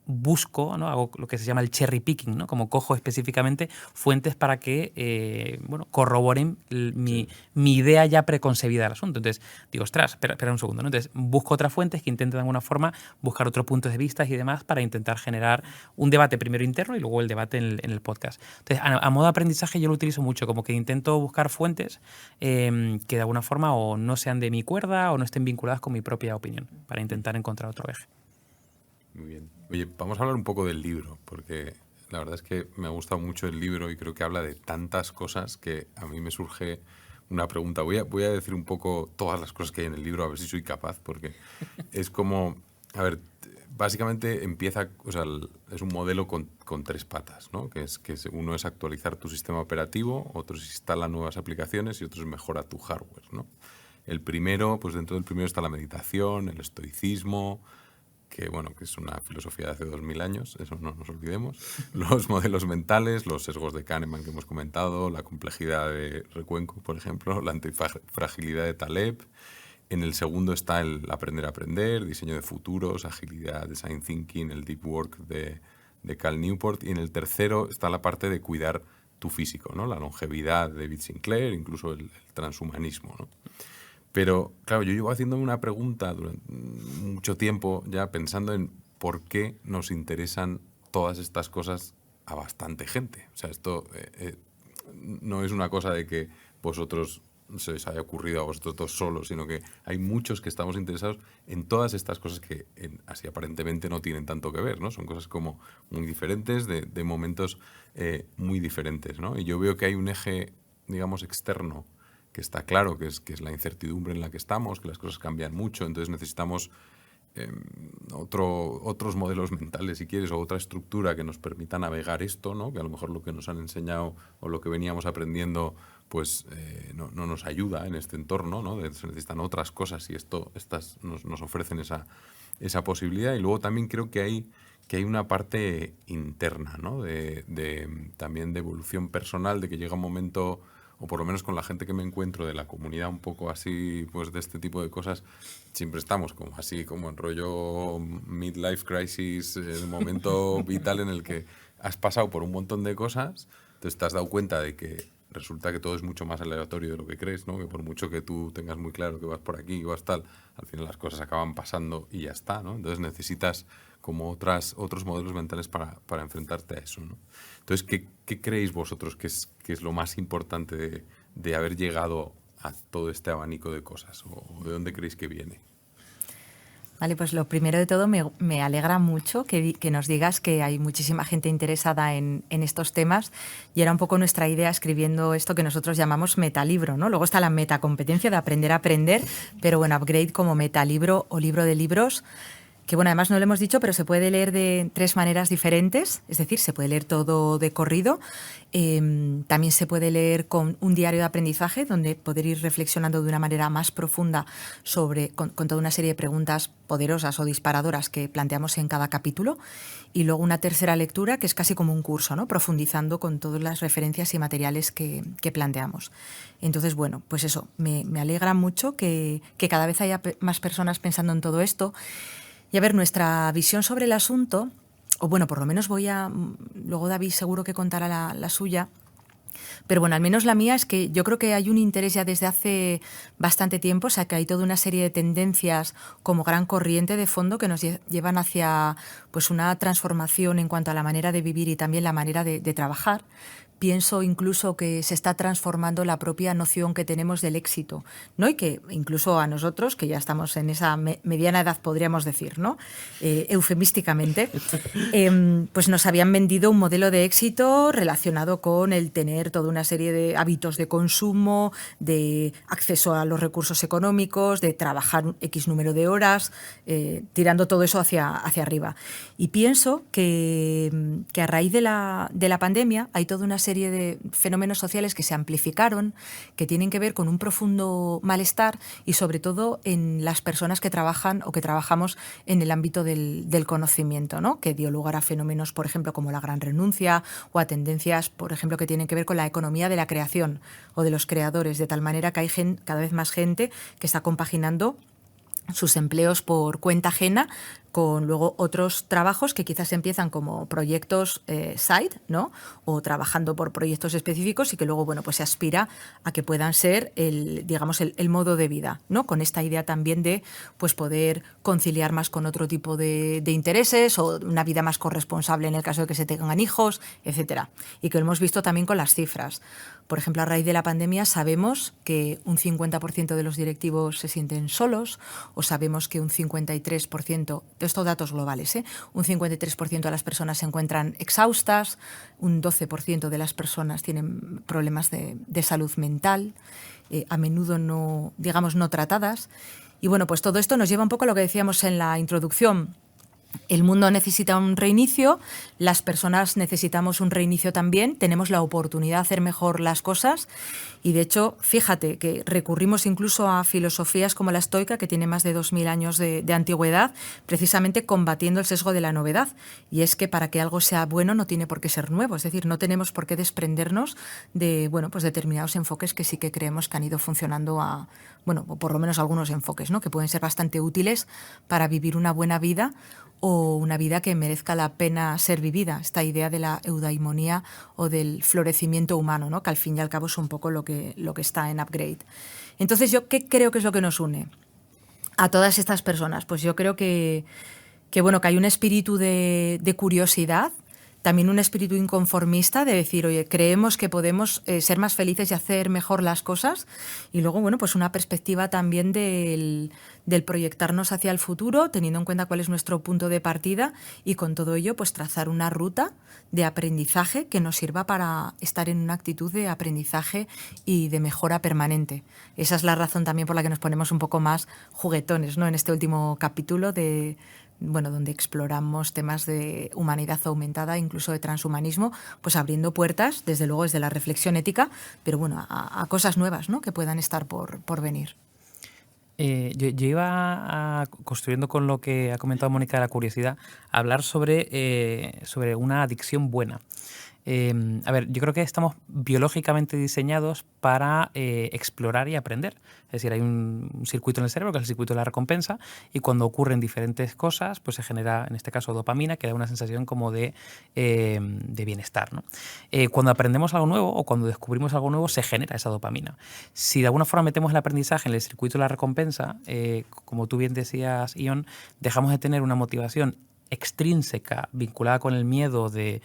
[SPEAKER 2] busco, ¿no? Hago lo que se llama el cherry picking, ¿no? Como cojo específicamente fuentes para que corroboren mi idea ya preconcebida del asunto. Entonces digo, ostras, espera un segundo, ¿no? Entonces busco otras fuentes que intenten de alguna forma buscar otros puntos de vista y demás para intentar generar un debate primero interno y luego el debate en el podcast. Entonces, a modo de aprendizaje yo lo utilizo mucho, como que intento buscar fuentes que de alguna forma o no sean de mi cuerda o no estén vinculadas con mi propia opinión, para intentar encontrar otro eje.
[SPEAKER 1] Muy bien. Oye, vamos a hablar un poco del libro, porque la verdad es que me ha gustado mucho el libro y creo que habla de tantas cosas que a mí me surge una pregunta. Voy a decir un poco todas las cosas que hay en el libro, a ver si soy capaz, porque es como, a ver, básicamente empieza, o sea, es un modelo con 3 patas, ¿no? Que uno es actualizar tu sistema operativo, otro es instalar nuevas aplicaciones y otro es mejora tu hardware, ¿no? El primero, pues dentro del primero está la meditación, el estoicismo, que bueno, que es una filosofía de hace 2000 años, eso no nos olvidemos, los modelos mentales, los sesgos de Kahneman que hemos comentado, la complejidad de Recuenco, por ejemplo, la antifragilidad de Taleb. En el segundo está el aprender a aprender, diseño de futuros, agilidad, design thinking, el deep work de Cal Newport. Y en el tercero está la parte de cuidar tu físico, ¿no? La longevidad de David Sinclair, incluso el transhumanismo, ¿no? Pero, claro, yo llevo haciéndome una pregunta durante mucho tiempo ya pensando en por qué nos interesan todas estas cosas a bastante gente. O sea, esto no es una cosa de que vosotros se os haya ocurrido a vosotros dos solos, sino que hay muchos que estamos interesados en todas estas cosas que así aparentemente no tienen tanto que ver, ¿no? Son cosas como muy diferentes, de momentos muy diferentes, ¿no? Y yo veo que hay un eje, digamos, externo que está claro, que es la incertidumbre en la que estamos, que las cosas cambian mucho, entonces necesitamos otros modelos mentales, si quieres, o otra estructura que nos permita navegar esto, ¿no? Que a lo mejor lo que nos han enseñado o lo que veníamos aprendiendo pues no nos ayuda en este entorno, ¿no? Se necesitan otras cosas y estas nos ofrecen esa posibilidad. Y luego también creo que hay una parte interna, ¿no? También de evolución personal, de que llega un momento, o por lo menos con la gente que me encuentro de la comunidad un poco así, pues de este tipo de cosas, siempre estamos como así, como en rollo midlife crisis, el momento vital en el que has pasado por un montón de cosas, entonces te has dado cuenta de que resulta que todo es mucho más aleatorio de lo que crees, ¿no? Que por mucho que tú tengas muy claro que vas por aquí y vas tal, al final las cosas acaban pasando y ya está, ¿no? Entonces necesitas como otros modelos mentales para enfrentarte a eso, ¿no? Entonces, ¿qué creéis vosotros que es lo más importante de haber llegado a todo este abanico de cosas? ¿O de dónde creéis que viene?
[SPEAKER 3] Vale, pues lo primero de todo, me alegra mucho que nos digas que hay muchísima gente interesada en estos temas, y era un poco nuestra idea escribiendo esto que nosotros llamamos metalibro, ¿no? Luego está la metacompetencia de aprender a aprender, pero bueno, Upgrade como metalibro o libro de libros, que bueno, además no lo hemos dicho, pero se puede leer de 3 maneras diferentes, es decir, se puede leer todo de corrido, también se puede leer con un diario de aprendizaje, donde poder ir reflexionando de una manera más profunda con toda una serie de preguntas poderosas o disparadoras que planteamos en cada capítulo, y luego una tercera lectura que es casi como un curso, ¿no? Profundizando con todas las referencias y materiales que planteamos. Entonces, bueno, pues eso, me alegra mucho que cada vez haya más personas pensando en todo esto. Y a ver, nuestra visión sobre el asunto, o bueno, por lo menos luego David seguro que contará la suya, pero bueno, al menos la mía es que yo creo que hay un interés ya desde hace bastante tiempo, o sea, que hay toda una serie de tendencias como gran corriente de fondo que nos llevan hacia pues una transformación en cuanto a la manera de vivir y también la manera de trabajar. Pienso incluso que se está transformando la propia noción que tenemos del éxito, ¿no? Y que incluso a nosotros, que ya estamos en esa mediana edad, podríamos decir, ¿no? Eufemísticamente, pues nos habían vendido un modelo de éxito relacionado con el tener toda una serie de hábitos de consumo, de acceso a los recursos económicos, de trabajar un X número de horas, tirando todo eso hacia arriba. Y pienso que a raíz de la pandemia hay toda una serie de fenómenos sociales que se amplificaron, que tienen que ver con un profundo malestar y sobre todo en las personas que trabajan o que trabajamos en el ámbito del conocimiento, ¿no? Que dio lugar a fenómenos, por ejemplo, como la gran renuncia o a tendencias, por ejemplo, que tienen que ver con la economía de la creación o de los creadores, de tal manera que hay cada vez más gente que está compaginando sus empleos por cuenta ajena con luego otros trabajos que quizás empiezan como proyectos side, ¿no? O trabajando por proyectos específicos y que luego, bueno, pues se aspira a que puedan ser digamos, el modo de vida, ¿no? Con esta idea también de pues poder conciliar más con otro tipo de intereses o una vida más corresponsable en el caso de que se tengan hijos, etcétera. Y que lo hemos visto también con las cifras. Por ejemplo, a raíz de la pandemia sabemos que un 50% de los directivos se sienten solos, o sabemos que un 53%, estos datos globales, un 53% de las personas se encuentran exhaustas, un 12% de las personas tienen problemas de salud mental, a menudo no, digamos, no tratadas. Y bueno, pues todo esto nos lleva un poco a lo que decíamos en la introducción. El mundo necesita un reinicio, las personas necesitamos un reinicio también, tenemos la oportunidad de hacer mejor las cosas y de hecho, fíjate que recurrimos incluso a filosofías como la estoica, que tiene más de 2000 años de antigüedad, precisamente combatiendo el sesgo de la novedad. Y es que para que algo sea bueno no tiene por qué ser nuevo, es decir, no tenemos por qué desprendernos de, bueno, pues determinados enfoques que sí que creemos que han ido funcionando bueno, por lo menos algunos enfoques, ¿no? Que pueden ser bastante útiles para vivir una buena vida o una vida que merezca la pena ser vivida. Esta idea de la eudaimonía o del florecimiento humano, ¿no? Que al fin y al cabo es un poco lo que está en Upgrade. Entonces, ¿yo qué creo que es lo que nos une a todas estas personas? Pues yo creo que bueno, que hay un espíritu de curiosidad, también un espíritu inconformista de decir, oye, creemos que podemos ser más felices y hacer mejor las cosas. Y luego, bueno, pues una perspectiva también del proyectarnos hacia el futuro, teniendo en cuenta cuál es nuestro punto de partida y con todo ello, pues trazar una ruta de aprendizaje que nos sirva para estar en una actitud de aprendizaje y de mejora permanente. Esa es la razón también por la que nos ponemos un poco más juguetones, ¿no? En este último capítulo donde exploramos temas de humanidad aumentada, incluso de transhumanismo, pues abriendo puertas, desde luego desde la reflexión ética, pero bueno, a cosas nuevas, ¿no? Que puedan estar por venir.
[SPEAKER 2] Yo iba construyendo con lo que ha comentado Mónica de la curiosidad, a hablar sobre una adicción buena. A ver, yo creo que estamos biológicamente diseñados para explorar y aprender. Es decir, hay un circuito en el cerebro que es el circuito de la recompensa y cuando ocurren diferentes cosas, pues se genera, en este caso, dopamina, que da una sensación como de bienestar, ¿no? Cuando aprendemos algo nuevo o cuando descubrimos algo nuevo, se genera esa dopamina. Si de alguna forma metemos el aprendizaje en el circuito de la recompensa, como tú bien decías, Ion, dejamos de tener una motivación extrínseca vinculada con el miedo de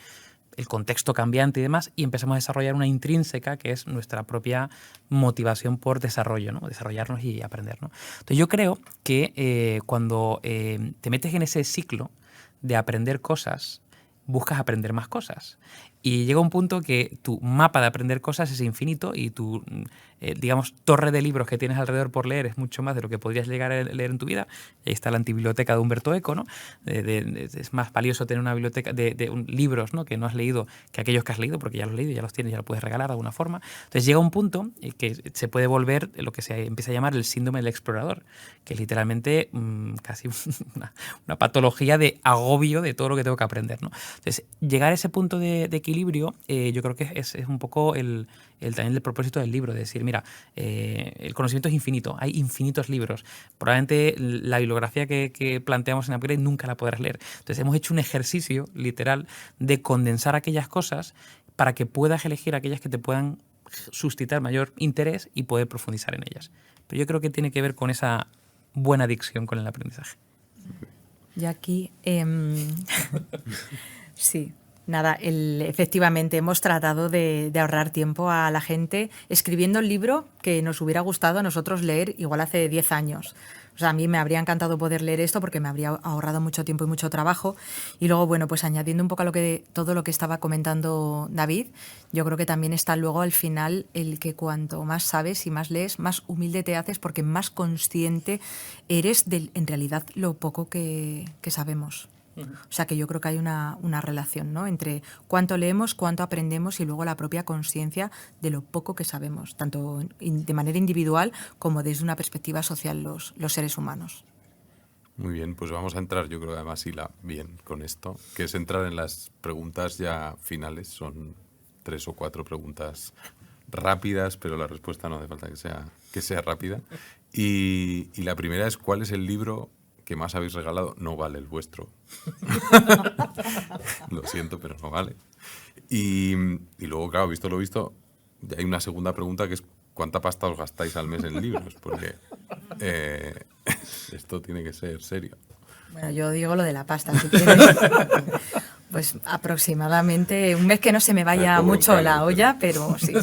[SPEAKER 2] el contexto cambiante y demás, y empezamos a desarrollar una intrínseca que es nuestra propia motivación por desarrollo, ¿no? Desarrollarnos y aprender, ¿no? Entonces yo creo que cuando te metes en ese ciclo de aprender cosas, buscas aprender más cosas. Y llega un punto que tu mapa de aprender cosas es infinito y tu, digamos, torre de libros que tienes alrededor por leer es mucho más de lo que podrías llegar a leer en tu vida. Ahí está la antibiblioteca de Humberto Eco, ¿no? Es más valioso tener una biblioteca de libros, ¿no? Que no has leído que aquellos que has leído, porque ya los has leído, ya los tienes, ya los puedes regalar de alguna forma. Entonces llega un punto que se puede volver lo que se empieza a llamar el síndrome del explorador, que es literalmente casi una patología de agobio de todo lo que tengo que aprender, ¿no? Entonces, llegar a ese punto de equilibrio, yo creo que es un poco también el propósito del libro, de decir, mira, el conocimiento es infinito, hay infinitos libros. Probablemente la bibliografía que planteamos en Upgrade nunca la podrás leer. Entonces, hemos hecho un ejercicio literal de condensar aquellas cosas para que puedas elegir aquellas que te puedan suscitar mayor interés y poder profundizar en ellas. Pero yo creo que tiene que ver con esa buena adicción con el aprendizaje.
[SPEAKER 3] Y aquí, sí, nada, efectivamente hemos tratado de ahorrar tiempo a la gente escribiendo el libro que nos hubiera gustado a nosotros leer igual hace 10 años. O sea, a mí me habría encantado poder leer esto porque me habría ahorrado mucho tiempo y mucho trabajo. Y luego, bueno, pues añadiendo un poco a todo lo que estaba comentando David, yo creo que también está luego al final el que cuanto más sabes y más lees, más humilde te haces porque más consciente eres de, en realidad, lo poco que sabemos. O sea que yo creo que hay una relación, ¿no? Entre cuánto leemos, cuánto aprendemos y luego la propia conciencia de lo poco que sabemos, tanto de manera individual como desde una perspectiva social los seres humanos.
[SPEAKER 1] Muy bien, pues vamos a entrar, yo creo que además bien con esto, que es entrar en las preguntas ya finales. Son 3 o 4 preguntas rápidas, pero la respuesta no hace falta que sea rápida. Y la primera es, ¿cuál es el libro que más habéis regalado no vale el vuestro. Lo siento, pero no vale. Y luego, claro, visto lo visto, hay una segunda pregunta que es ¿cuánta pasta os gastáis al mes en libros? Porque esto tiene que ser serio.
[SPEAKER 3] Bueno, yo digo lo de la pasta, si quieres. Pues aproximadamente un mes que no se me vaya mucho la olla, pero sí.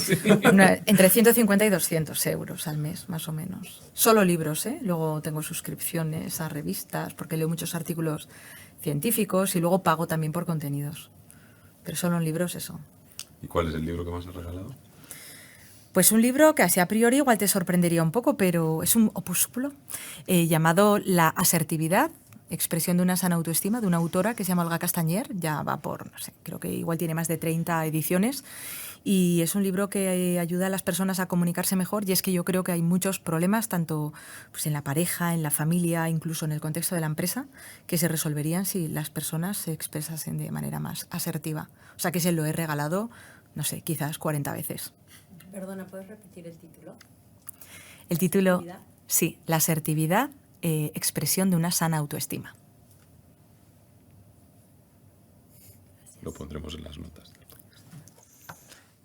[SPEAKER 3] Entre 150 y 200 euros al mes, más o menos. Solo libros, ¿eh? Luego tengo suscripciones a revistas, porque leo muchos artículos científicos y luego pago también por contenidos. Pero solo en libros, eso.
[SPEAKER 1] ¿Y cuál es el libro que más has regalado?
[SPEAKER 3] Pues un libro que así a priori igual te sorprendería un poco, pero es un opúsculo llamado La asertividad, expresión de una sana autoestima, de una autora que se llama Olga Castañer. Ya va por, no sé, creo que igual tiene más de 30 ediciones. Y es un libro que ayuda a las personas a comunicarse mejor. Y es que yo creo que hay muchos problemas, tanto pues, en la pareja, en la familia, incluso en el contexto de la empresa, que se resolverían si las personas se expresasen de manera más asertiva. O sea que se lo he regalado, no sé, quizás 40 veces.
[SPEAKER 4] Perdona, ¿puedes repetir el título?
[SPEAKER 3] El título, sí, La asertividad, expresión de una sana autoestima.
[SPEAKER 1] Lo pondremos en las notas.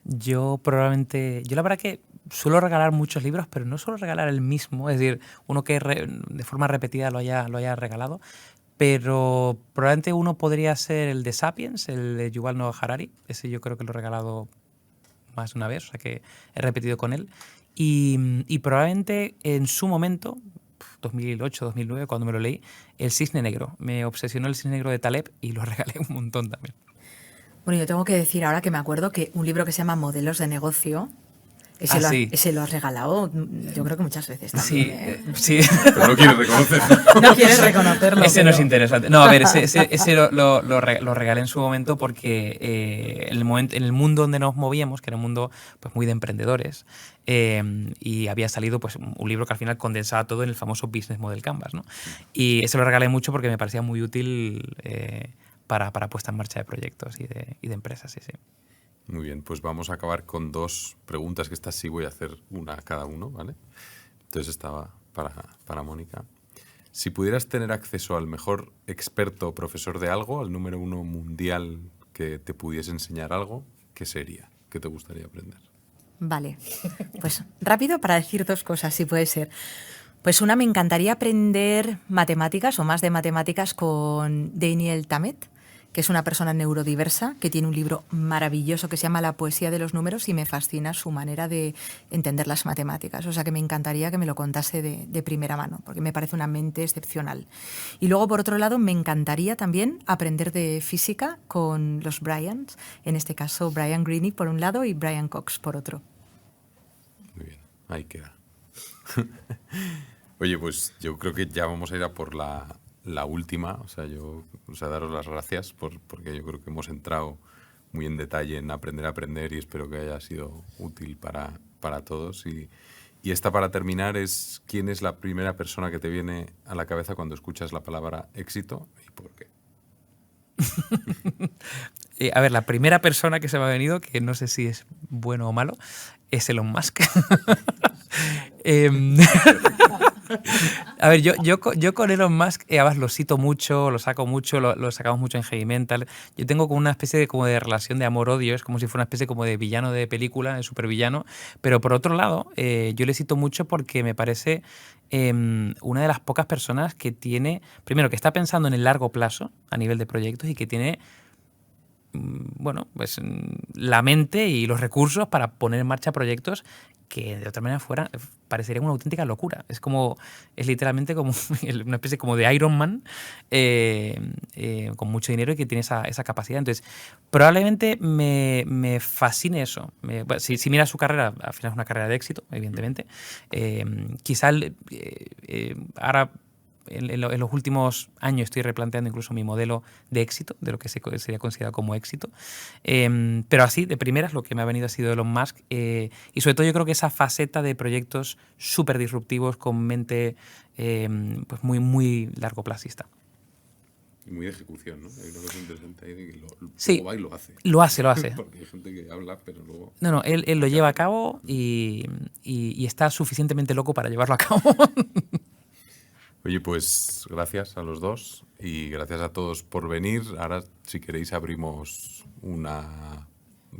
[SPEAKER 2] Yo la verdad que suelo regalar muchos libros, pero no suelo regalar el mismo, es decir, uno que de forma repetida lo haya regalado, pero probablemente uno podría ser el de Sapiens, el de Yuval Noah Harari. Ese yo creo que lo he regalado más de una vez, o sea que he repetido con él. Y probablemente en su momento, 2008, 2009, cuando me lo leí, El Cisne Negro. Me obsesionó El Cisne Negro de Taleb y lo regalé un montón también.
[SPEAKER 3] Bueno, yo tengo que decir ahora que me acuerdo que un libro que se llama Modelos de Negocio, ese lo has regalado, yo creo que muchas veces también.
[SPEAKER 2] Sí, sí.
[SPEAKER 1] Pero no quieres reconocerlo.
[SPEAKER 3] No quieres reconocerlo.
[SPEAKER 2] Ese no es interesante. No, a ver, ese lo regalé en su momento porque en el mundo donde nos movíamos, que era un mundo pues, muy de emprendedores, y había salido pues, un libro que al final condensaba todo en el famoso Business Model Canvas, ¿no? Y ese lo regalé mucho porque me parecía muy útil para puesta en marcha de proyectos y de empresas, sí, sí.
[SPEAKER 1] Muy bien, pues vamos a acabar con dos preguntas, que estas sí voy a hacer una a cada uno, ¿vale? Entonces estaba para Mónica. Si pudieras tener acceso al mejor experto o profesor de algo, al número 1 mundial que te pudiese enseñar algo, ¿qué sería? ¿Qué te gustaría aprender?
[SPEAKER 3] Vale, pues rápido para decir dos cosas, si puede ser. Pues una, me encantaría aprender matemáticas o más de matemáticas con Daniel Tammet, que es una persona neurodiversa que tiene un libro maravilloso que se llama La poesía de los números y me fascina su manera de entender las matemáticas. O sea que me encantaría que me lo contase de primera mano, porque me parece una mente excepcional. Y luego, por otro lado, me encantaría también aprender de física con los Bryans, en este caso Brian Greene por un lado y Brian Cox por otro.
[SPEAKER 1] Muy bien, ahí queda. Oye, pues yo creo que ya vamos a ir a por la última, o sea, daros las gracias porque yo creo que hemos entrado muy en detalle en aprender a aprender y espero que haya sido útil para todos. Y esta, para terminar, es ¿quién es la primera persona que te viene a la cabeza cuando escuchas la palabra éxito y por qué?
[SPEAKER 2] A ver, la primera persona que se me ha venido, que no sé si es bueno o malo, es Elon Musk. A ver, yo con Elon Musk, además lo cito mucho, lo saco mucho, lo sacamos mucho en Heavy Mental. Yo tengo como una especie de relación de amor-odio, es como si fuera una especie como de villano de película, de supervillano. Pero por otro lado, yo le cito mucho porque me parece una de las pocas personas que tiene, primero, que está pensando en el largo plazo a nivel de proyectos y que tiene bueno, pues la mente y los recursos para poner en marcha proyectos que de otra manera parecería una auténtica locura. Es literalmente como una especie como de Iron Man con mucho dinero y que tiene esa capacidad. Entonces, probablemente me fascine eso. Si miras su carrera, al final es una carrera de éxito, evidentemente. Quizá ahora en los últimos años estoy replanteando incluso mi modelo de éxito, de lo que sería considerado como éxito. Pero así, de primeras, lo que me ha venido ha sido Elon Musk. Y sobre todo yo creo que esa faceta de proyectos súper disruptivos con mente pues muy largoplacista.
[SPEAKER 1] Y muy de ejecución, ¿no? Hay una cosa interesante ahí de que
[SPEAKER 2] sí,
[SPEAKER 1] luego va y lo hace.
[SPEAKER 2] Lo hace.
[SPEAKER 1] Porque hay gente que habla, pero luego...
[SPEAKER 2] No, él lo lleva a cabo y está suficientemente loco para llevarlo a cabo.
[SPEAKER 1] Oye, pues gracias a los dos y gracias a todos por venir. Ahora, si queréis, abrimos una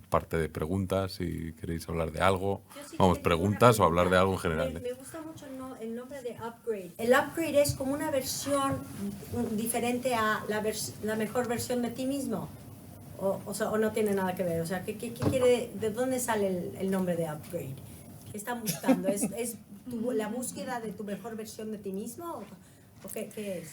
[SPEAKER 1] parte de preguntas, si queréis hablar de algo.
[SPEAKER 4] Yo sí
[SPEAKER 1] Vamos,
[SPEAKER 4] que tengo una
[SPEAKER 1] preguntas o hablar de
[SPEAKER 4] pregunta.
[SPEAKER 1] algo en general.
[SPEAKER 4] Me gusta mucho el nombre de Upgrade. El Upgrade es como una versión diferente a la mejor versión de ti mismo. O no tiene nada que ver. O sea, ¿qué quiere, de dónde sale el nombre de Upgrade? ¿Qué están buscando? ¿Es la búsqueda de tu mejor versión de ti mismo? ¿O qué es?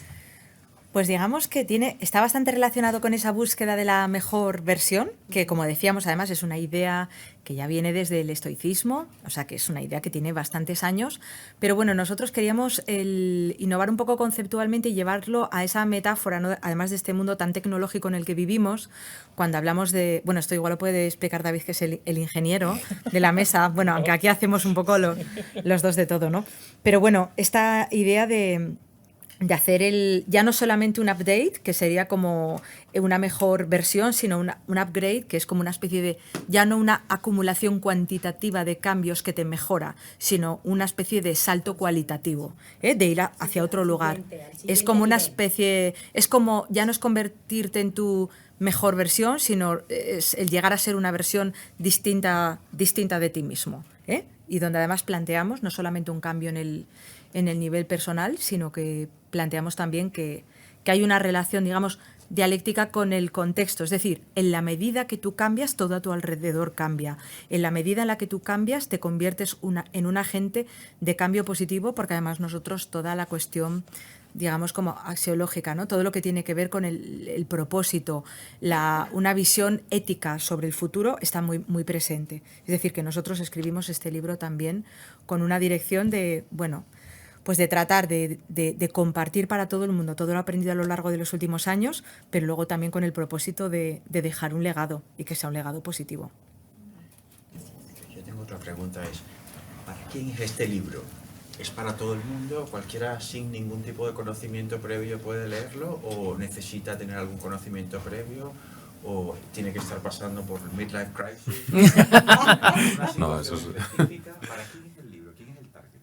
[SPEAKER 3] Pues digamos que está bastante relacionado con esa búsqueda de la mejor versión, que como decíamos además es una idea que ya viene desde el estoicismo, o sea que es una idea que tiene bastantes años, pero bueno, nosotros queríamos innovar un poco conceptualmente y llevarlo a esa metáfora, ¿no? Además de este mundo tan tecnológico en el que vivimos, cuando hablamos de, bueno, esto igual lo puede explicar David, que es el ingeniero de la mesa, bueno, aunque aquí hacemos un poco los dos de todo, ¿no? Pero bueno, esta idea de hacer ya no solamente un update, que sería como una mejor versión, sino un upgrade, que es como una especie de, ya no una acumulación cuantitativa de cambios que te mejora, sino una especie de salto cualitativo, de ir hacia otro lugar. Es como una especie, es como, ya no es convertirte en tu mejor versión, sino es el llegar a ser una versión distinta de ti mismo, y donde además planteamos no solamente un cambio en el nivel personal, sino que planteamos también que hay una relación, digamos, dialéctica con el contexto. Es decir, en la medida que tú cambias, todo a tu alrededor cambia. En la medida en la que tú cambias, te conviertes en un agente de cambio positivo, porque además nosotros toda la cuestión, digamos, como axiológica, ¿no? Todo lo que tiene que ver con el propósito, una visión ética sobre el futuro está muy, muy presente. Es decir, que nosotros escribimos este libro también con una dirección de, bueno, pues de tratar de compartir para todo el mundo todo lo aprendido a lo largo de los últimos años, pero luego también con el propósito de dejar un legado y que sea un legado positivo.
[SPEAKER 5] Yo tengo otra pregunta, ¿para quién es este libro? ¿Es para todo el mundo? ¿Cualquiera sin ningún tipo de conocimiento previo puede leerlo? ¿O necesita tener algún conocimiento previo? ¿O tiene que estar pasando por el midlife crisis?
[SPEAKER 1] No, eso es...
[SPEAKER 5] ¿Para quién es el libro? ¿Quién es el target?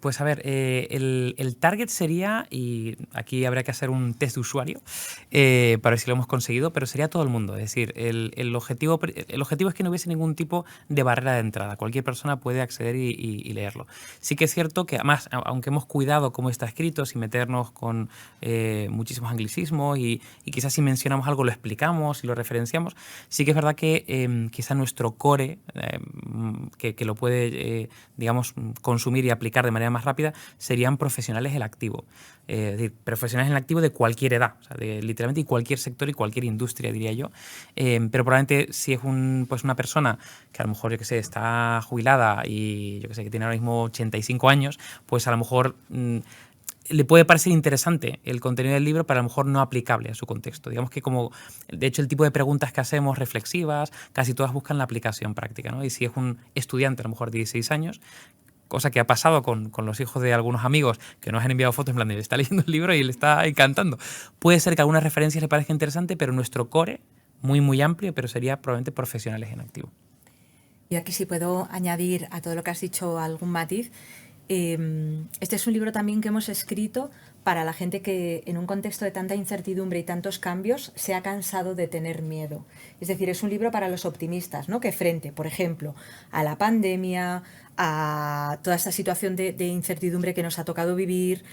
[SPEAKER 2] Pues a ver, el target sería, y aquí habría que hacer un test de usuario para ver si lo hemos conseguido, pero sería todo el mundo. Es decir, el objetivo es que no hubiese ningún tipo de barrera de entrada. Cualquier persona puede acceder y leerlo. Sí que es cierto que, además, aunque hemos cuidado cómo está escrito, sin meternos con muchísimos anglicismos y quizás si mencionamos algo lo explicamos y lo referenciamos, sí que es verdad que quizá nuestro core, que lo puede, digamos, consumir y aplicar de manera más rápida, serían profesionales en el activo. Es decir, profesionales en el activo de cualquier edad, o sea, de literalmente cualquier sector y cualquier industria, diría yo. Pero probablemente si es pues una persona que a lo mejor, yo que sé, está jubilada y yo que sé, que tiene ahora mismo 85 años, pues a lo mejor le puede parecer interesante el contenido del libro, pero a lo mejor no aplicable a su contexto. Digamos que como, de hecho, el tipo de preguntas que hacemos reflexivas, casi todas buscan la aplicación práctica, ¿no? Y si es un estudiante, a lo mejor de 16 años, cosa que ha pasado con los hijos de algunos amigos que nos han enviado fotos en plan de está leyendo el libro y le está encantando. Puede ser que algunas referencias le parezcan interesantes, pero nuestro core, muy, muy amplio, pero sería probablemente profesionales en activo.
[SPEAKER 3] Y aquí sí puedo añadir a todo lo que has dicho algún matiz. Este es un libro también que hemos escrito para la gente que en un contexto de tanta incertidumbre y tantos cambios se ha cansado de tener miedo. Es decir, es un libro para los optimistas, ¿no? Que frente, por ejemplo, a la pandemia, a toda esta situación de incertidumbre que nos ha tocado vivir,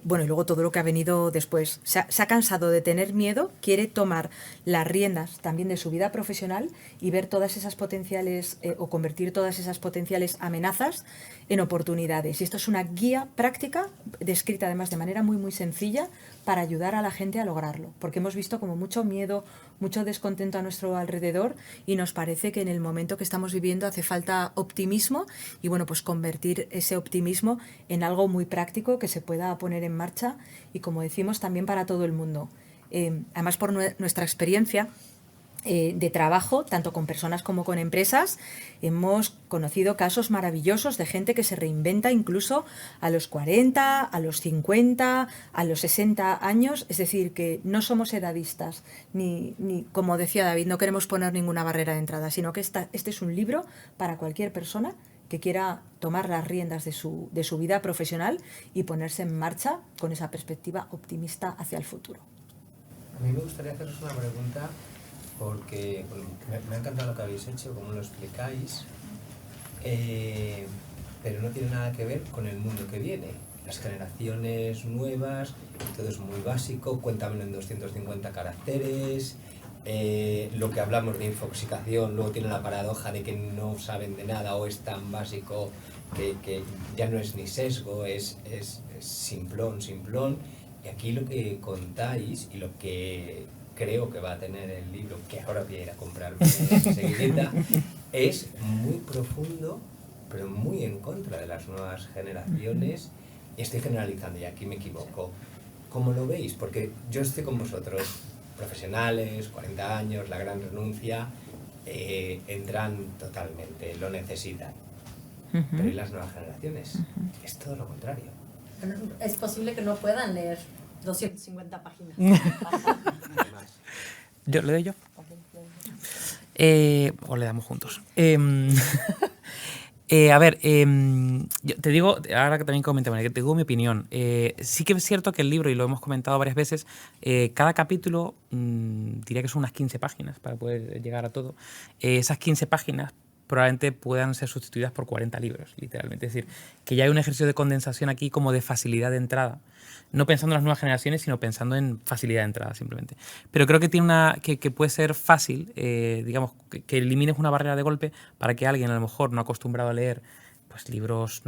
[SPEAKER 3] bueno, y luego todo lo que ha venido después. Se ha cansado de tener miedo, quiere tomar las riendas también de su vida profesional y ver todas esas potenciales, o convertir todas esas potenciales amenazas en oportunidades. Y esto es una guía práctica, descrita además de manera muy, muy sencilla, para ayudar a la gente a lograrlo. Porque hemos visto como mucho miedo, mucho descontento a nuestro alrededor y nos parece que en el momento que estamos viviendo hace falta optimismo y, bueno, pues convertir ese optimismo en algo muy práctico que se pueda poner en marcha y, como decimos, también para todo el mundo. Además, por nuestra experiencia de trabajo, tanto con personas como con empresas, hemos conocido casos maravillosos de gente que se reinventa incluso a los 40, a los 50, a los 60 años. Es decir, que no somos edadistas, ni como decía David, no queremos poner ninguna barrera de entrada, sino que este es un libro para cualquier persona que quiera tomar las riendas de su vida profesional y ponerse en marcha con esa perspectiva optimista hacia el futuro.
[SPEAKER 6] A mí me gustaría haceros una pregunta porque me ha encantado lo que habéis hecho, cómo lo explicáis, pero no tiene nada que ver con el mundo que viene. Las generaciones nuevas, todo es muy básico, cuéntamelo en 250 caracteres, lo que hablamos de infoxicación luego tiene la paradoja de que no saben de nada o es tan básico que ya no es ni sesgo, es simplón. Y aquí lo que contáis y lo que creo que va a tener el libro, que ahora voy a ir a comprarme enseguida, es muy profundo, pero muy en contra de las nuevas generaciones. Estoy generalizando y aquí me equivoco. ¿Cómo lo veis? Porque yo estoy con vosotros, profesionales, 40 años, la gran renuncia, entran totalmente, lo necesitan. Pero ¿y las nuevas generaciones? Es todo lo contrario.
[SPEAKER 4] Es posible que no puedan leer 250 páginas.
[SPEAKER 2] ¿Le doy yo? O le damos juntos. A ver, yo te digo, ahora que también comenté, que te digo mi opinión. Sí que es cierto que el libro, y lo hemos comentado varias veces, cada capítulo, diría que son unas 15 páginas para poder llegar a todo. Esas 15 páginas probablemente puedan ser sustituidas por 40 libros, literalmente. Es decir, que ya hay un ejercicio de condensación aquí como de facilidad de entrada. No pensando en las nuevas generaciones, sino pensando en facilidad de entrada, simplemente. Pero creo que tiene que puede ser fácil, digamos, que elimines una barrera de golpe para que alguien, a lo mejor no acostumbrado a leer pues libros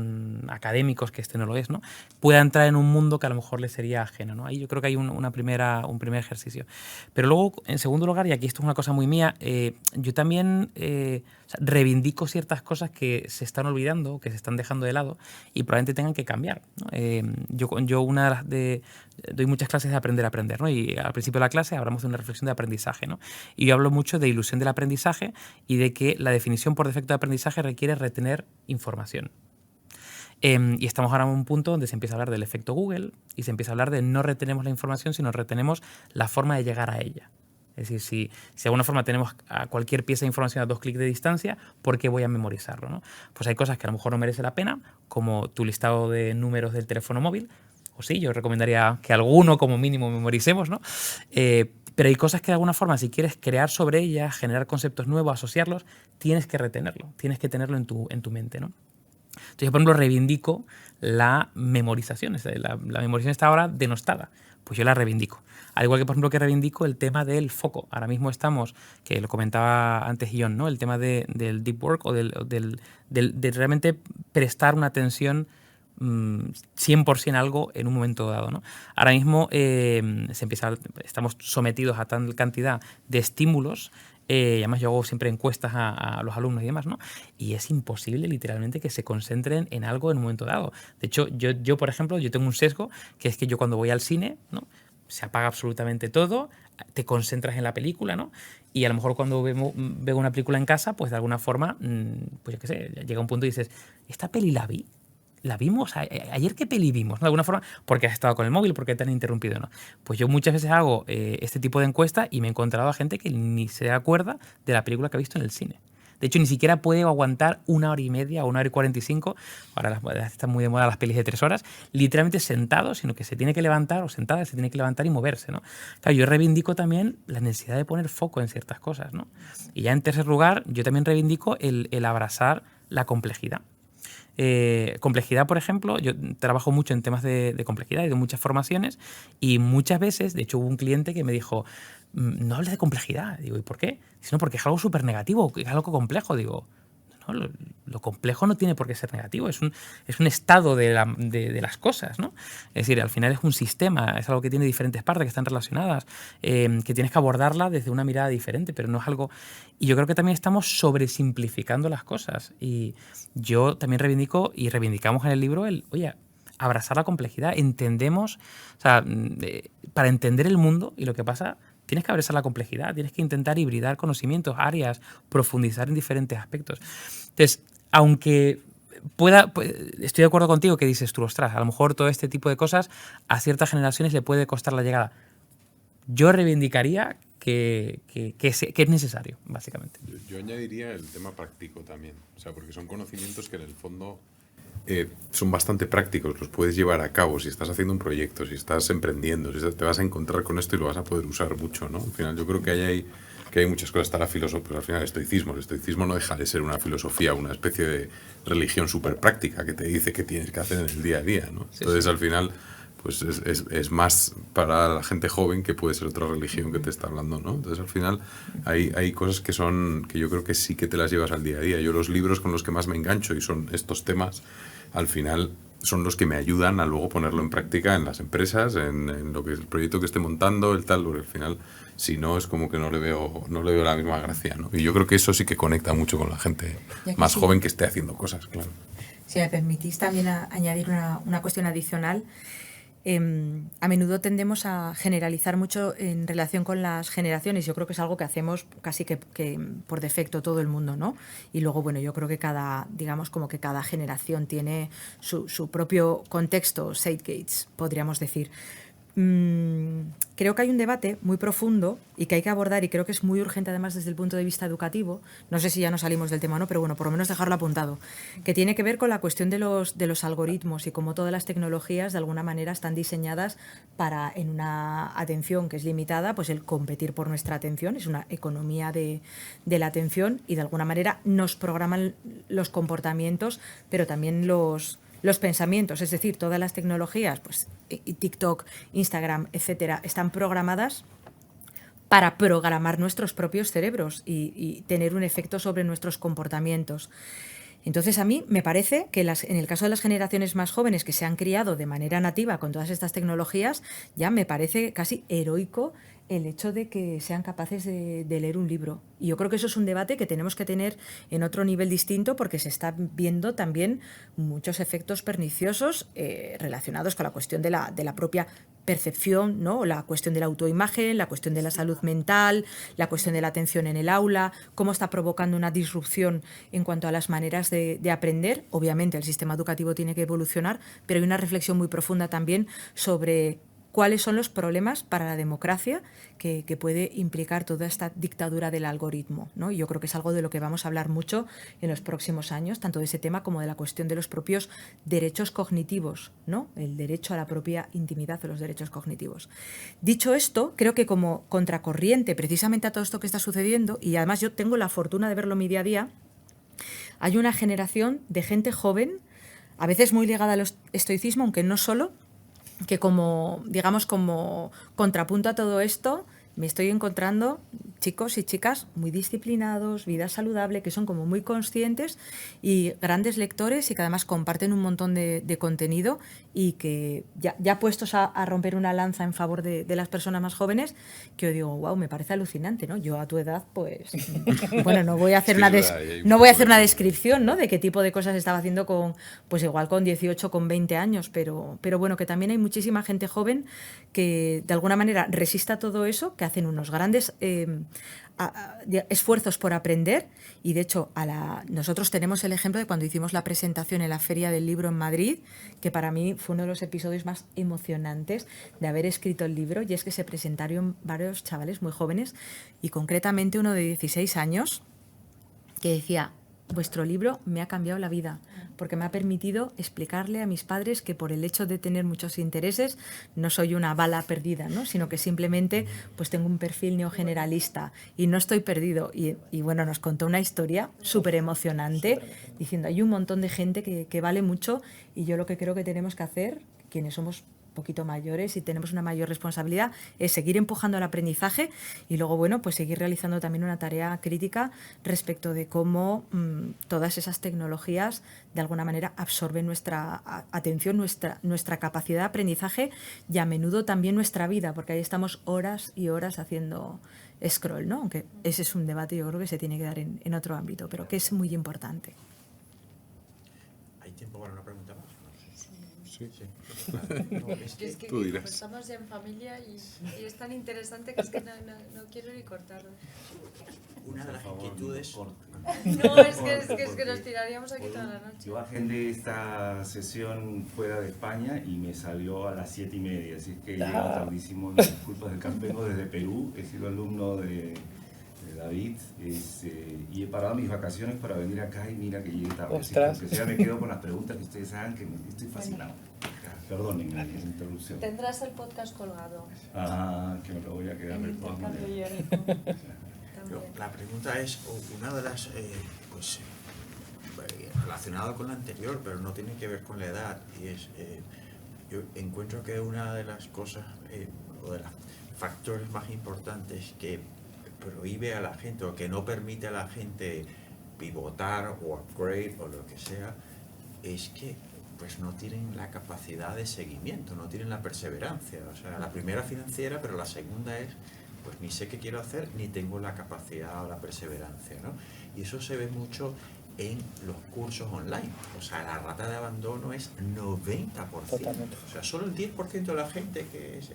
[SPEAKER 2] académicos, que este no lo es, ¿no?, pueda entrar en un mundo que a lo mejor le sería ajeno, ¿no? Ahí yo creo que hay un primer ejercicio. Pero luego, en segundo lugar, y aquí esto es una cosa muy mía, yo también reivindico ciertas cosas que se están olvidando, que se están dejando de lado y probablemente tengan que cambiar, ¿no? Yo doy muchas clases de aprender a aprender, ¿no? Y al principio de la clase hablamos de una reflexión de aprendizaje, ¿no? Y yo hablo mucho de ilusión del aprendizaje y de que la definición por defecto de aprendizaje requiere retener información. Y estamos ahora en un punto donde se empieza a hablar del efecto Google y se empieza a hablar de no retenemos la información, sino retenemos la forma de llegar a ella. Es decir, si de alguna forma tenemos a cualquier pieza de información a 2 clics de distancia, ¿por qué voy a memorizarlo, no? Pues hay cosas que a lo mejor no merece la pena, como tu listado de números del teléfono móvil, o sí, yo recomendaría que alguno como mínimo memoricemos, ¿no? Pero hay cosas que de alguna forma, si quieres crear sobre ellas, generar conceptos nuevos, asociarlos, tienes que retenerlo, tienes que tenerlo en tu mente, ¿no? Entonces, yo, por ejemplo, reivindico la memorización. La memorización está ahora denostada. Pues yo la reivindico. Al igual que, por ejemplo, que reivindico el tema del foco. Ahora mismo estamos, que lo comentaba antes John, ¿no?, el tema del deep work o de realmente prestar una atención 100% a algo en un momento dado, ¿no? Ahora mismo estamos sometidos a tal cantidad de estímulos. Además yo hago siempre encuestas a los alumnos y demás, ¿no? Y es imposible literalmente que se concentren en algo en un momento dado. De hecho, yo por ejemplo, yo tengo un sesgo, que es que yo cuando voy al cine, ¿no?, se apaga absolutamente todo, te concentras en la película, ¿no? Y a lo mejor cuando veo una película en casa, pues de alguna forma, pues yo qué sé, llega un punto y dices, ¿esta peli la vi? ¿La vimos? ¿Ayer qué peli vimos? ¿No? De alguna forma, porque has estado con el móvil, porque te han interrumpido, ¿no? Pues yo muchas veces hago este tipo de encuesta y me he encontrado a gente que ni se acuerda de la película que ha visto en el cine. De hecho, ni siquiera puede aguantar 1 hora y media o 1 hora y 45, ahora están muy de moda las pelis de 3 horas, literalmente sentado, sino que se tiene que levantar, o sentada, se tiene que levantar y moverse, ¿no? Claro, yo reivindico también la necesidad de poner foco en ciertas cosas, ¿no? Y ya en tercer lugar, yo también reivindico el abrazar la complejidad. Complejidad, por ejemplo, yo trabajo mucho en temas de complejidad y de muchas formaciones y muchas veces, de hecho hubo un cliente que me dijo, no hables de complejidad. Digo, ¿y por qué? Sino porque es algo súper negativo, es algo complejo. Digo, no, lo complejo no tiene por qué ser negativo, es un estado de las cosas, ¿no? Es decir, al final es un sistema, es algo que tiene diferentes partes que están relacionadas, que tienes que abordarla desde una mirada diferente, pero no es algo... Y yo creo que también estamos sobresimplificando las cosas. Y yo también reivindico, y reivindicamos en el libro, oye, abrazar la complejidad. Entendemos, o sea, para entender el mundo y lo que pasa... Tienes que abrazar la complejidad, tienes que intentar hibridar conocimientos, áreas, profundizar en diferentes aspectos. Entonces, aunque estoy de acuerdo contigo que dices tú, ostras, a lo mejor todo este tipo de cosas a ciertas generaciones le puede costar la llegada. Yo reivindicaría que es necesario, básicamente.
[SPEAKER 1] Yo añadiría el tema práctico también, o sea, porque son conocimientos que en el fondo son bastante prácticos, los puedes llevar a cabo si estás haciendo un proyecto, si estás emprendiendo, si te vas a encontrar con esto y lo vas a poder usar mucho, ¿no? Al final yo creo que hay muchas cosas. Está la filosofía, pues al final el estoicismo no deja de ser una filosofía, una especie de religión súper práctica que te dice qué tienes que hacer en el día a día, ¿no? Entonces al final pues es más para la gente joven que puede ser otra religión que te está hablando, ¿no? Entonces al final hay cosas que yo creo que sí que te las llevas al día a día. Yo los libros con los que más me engancho y son estos temas, al final son los que me ayudan a luego ponerlo en práctica en las empresas, en lo que es el proyecto que esté montando, el tal, porque al final, si no, es como que no le veo la misma gracia, ¿no? Y yo creo que eso sí que conecta mucho con la gente más joven que esté haciendo cosas, claro.
[SPEAKER 3] Si me permitís también añadir una cuestión adicional. A menudo tendemos a generalizar mucho en relación con las generaciones. Yo creo que es algo que hacemos casi que por defecto todo el mundo, ¿no? Y luego, bueno, yo creo que cada generación tiene su propio contexto, zeitgeist, podríamos decir. Creo que hay un debate muy profundo y que hay que abordar, y creo que es muy urgente además desde el punto de vista educativo. No sé si ya nos salimos del tema o no, pero bueno, por lo menos dejarlo apuntado, que tiene que ver con la cuestión de los algoritmos y cómo todas las tecnologías de alguna manera están diseñadas para, en una atención que es limitada, pues el competir por nuestra atención. Es una economía de la atención y de alguna manera nos programan los comportamientos, pero también los pensamientos. Es decir, todas las tecnologías, pues TikTok, Instagram, etcétera, están programadas para programar nuestros propios cerebros y tener un efecto sobre nuestros comportamientos. Entonces, a mí me parece que en el caso de las generaciones más jóvenes que se han criado de manera nativa con todas estas tecnologías, ya me parece casi heroico el hecho de que sean capaces de leer un libro. Y yo creo que eso es un debate que tenemos que tener en otro nivel distinto, porque se están viendo también muchos efectos perniciosos relacionados con la cuestión de la propia percepción, ¿no? La cuestión de la autoimagen, la cuestión de la salud mental, la cuestión de la atención en el aula, cómo está provocando una disrupción en cuanto a las maneras de aprender. Obviamente el sistema educativo tiene que evolucionar, pero hay una reflexión muy profunda también sobre cuáles son los problemas para la democracia que puede implicar toda esta dictadura del algoritmo, ¿no? Y yo creo que es algo de lo que vamos a hablar mucho en los próximos años, tanto de ese tema como de la cuestión de los propios derechos cognitivos, ¿no? El derecho a la propia intimidad de los derechos cognitivos. Dicho esto, creo que como contracorriente precisamente a todo esto que está sucediendo, y además yo tengo la fortuna de verlo en mi día a día, hay una generación de gente joven, a veces muy ligada al estoicismo, aunque no solo, que como contrapunto a todo esto, me estoy encontrando chicos y chicas muy disciplinados, vida saludable, que son como muy conscientes y grandes lectores y que además comparten un montón de contenido, y que ya puestos a romper una lanza en favor de las personas más jóvenes, que yo digo, wow, me parece alucinante, ¿no? Yo a tu edad, pues, bueno, no voy a hacer una descripción, ¿no?, de qué tipo de cosas estaba haciendo pues igual con 18, con 20 años, pero bueno, que también hay muchísima gente joven que de alguna manera resista todo eso, que hacen unos grandes esfuerzos por aprender. Y de hecho nosotros tenemos el ejemplo de cuando hicimos la presentación en la Feria del Libro en Madrid, que para mí fue uno de los episodios más emocionantes de haber escrito el libro, y es que se presentaron varios chavales muy jóvenes, y concretamente uno de 16 años que decía: vuestro libro me ha cambiado la vida, porque me ha permitido explicarle a mis padres que por el hecho de tener muchos intereses no soy una bala perdida, ¿no?, sino que simplemente pues tengo un perfil neogeneralista y no estoy perdido. Y bueno, nos contó una historia súper emocionante diciendo: hay un montón de gente que vale mucho, y yo lo que creo que tenemos que hacer, quienes somos poquito mayores y tenemos una mayor responsabilidad, es seguir empujando el aprendizaje y luego, bueno, pues seguir realizando también una tarea crítica respecto de cómo todas esas tecnologías de alguna manera absorben nuestra atención, nuestra capacidad de aprendizaje, y a menudo también nuestra vida, porque ahí estamos horas y horas haciendo scroll, ¿no? Aunque ese es un debate, yo creo que se tiene que dar en otro ámbito, pero que es muy importante.
[SPEAKER 5] ¿Hay tiempo para una pregunta más?
[SPEAKER 1] Sí.
[SPEAKER 5] No, es que
[SPEAKER 7] Es que
[SPEAKER 1] Tú dirás.
[SPEAKER 7] como estamos ya en familia y es tan interesante que es que no quiero ni cortarlo.
[SPEAKER 5] una de las inquietudes...
[SPEAKER 7] No, es que nos tiraríamos aquí toda la noche.
[SPEAKER 8] Yo agendé esta sesión fuera de España y me salió a las 7:30, así que he llegado tardísimo. Mis disculpas del campo, vengo desde Perú, he sido alumno de David y he parado mis vacaciones para venir acá y mira que llegué tarde. Así que aunque sea me quedo con las preguntas que ustedes hagan, que estoy fascinado. Perdonen la interrupción.
[SPEAKER 7] Tendrás el podcast colgado.
[SPEAKER 8] Ah, que me lo voy a quedar de
[SPEAKER 7] El
[SPEAKER 8] todas
[SPEAKER 7] intercambio
[SPEAKER 8] maneras.
[SPEAKER 7] iónico.
[SPEAKER 5] Pero
[SPEAKER 7] También.
[SPEAKER 5] la pregunta es, una de las, relacionado con la anterior, pero no tiene que ver con la edad, y es, yo encuentro que una de las cosas, o de los factores más importantes que prohíbe a la gente, o que no permite a la gente pivotar o upgrade o lo que sea, es que pues no tienen la capacidad de seguimiento, no tienen la perseverancia. O sea, la primera financiera, pero la segunda es, pues ni sé qué quiero hacer, ni tengo la capacidad o la perseverancia, ¿no? Y eso se ve mucho en los cursos online. O sea, la rata de abandono es 90%.
[SPEAKER 9] Totalmente.
[SPEAKER 5] O sea, solo el 10% de la gente que es...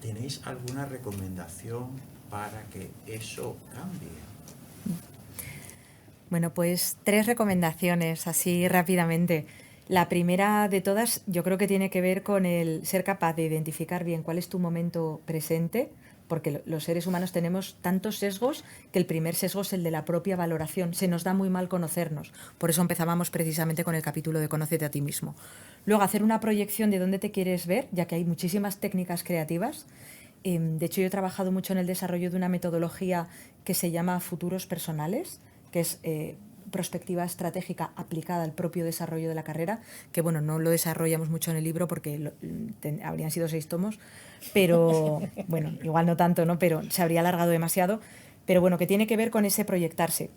[SPEAKER 5] ¿Tenéis alguna recomendación para que eso cambie?
[SPEAKER 3] Bueno, pues 3 recomendaciones, así rápidamente. La primera de todas, yo creo que tiene que ver con el ser capaz de identificar bien cuál es tu momento presente, porque los seres humanos tenemos tantos sesgos que el primer sesgo es el de la propia valoración. Se nos da muy mal conocernos. Por eso empezábamos precisamente con el capítulo de Conócete a ti mismo. Luego, hacer una proyección de dónde te quieres ver, ya que hay muchísimas técnicas creativas. De hecho, yo he trabajado mucho en el desarrollo de una metodología que se llama Futuros Personales, que es prospectiva estratégica aplicada al propio desarrollo de la carrera, que bueno, no lo desarrollamos mucho en el libro porque habrían sido 6 tomos, pero bueno, igual no tanto, ¿no? Pero se habría alargado demasiado, pero bueno, que tiene que ver con ese proyectarse,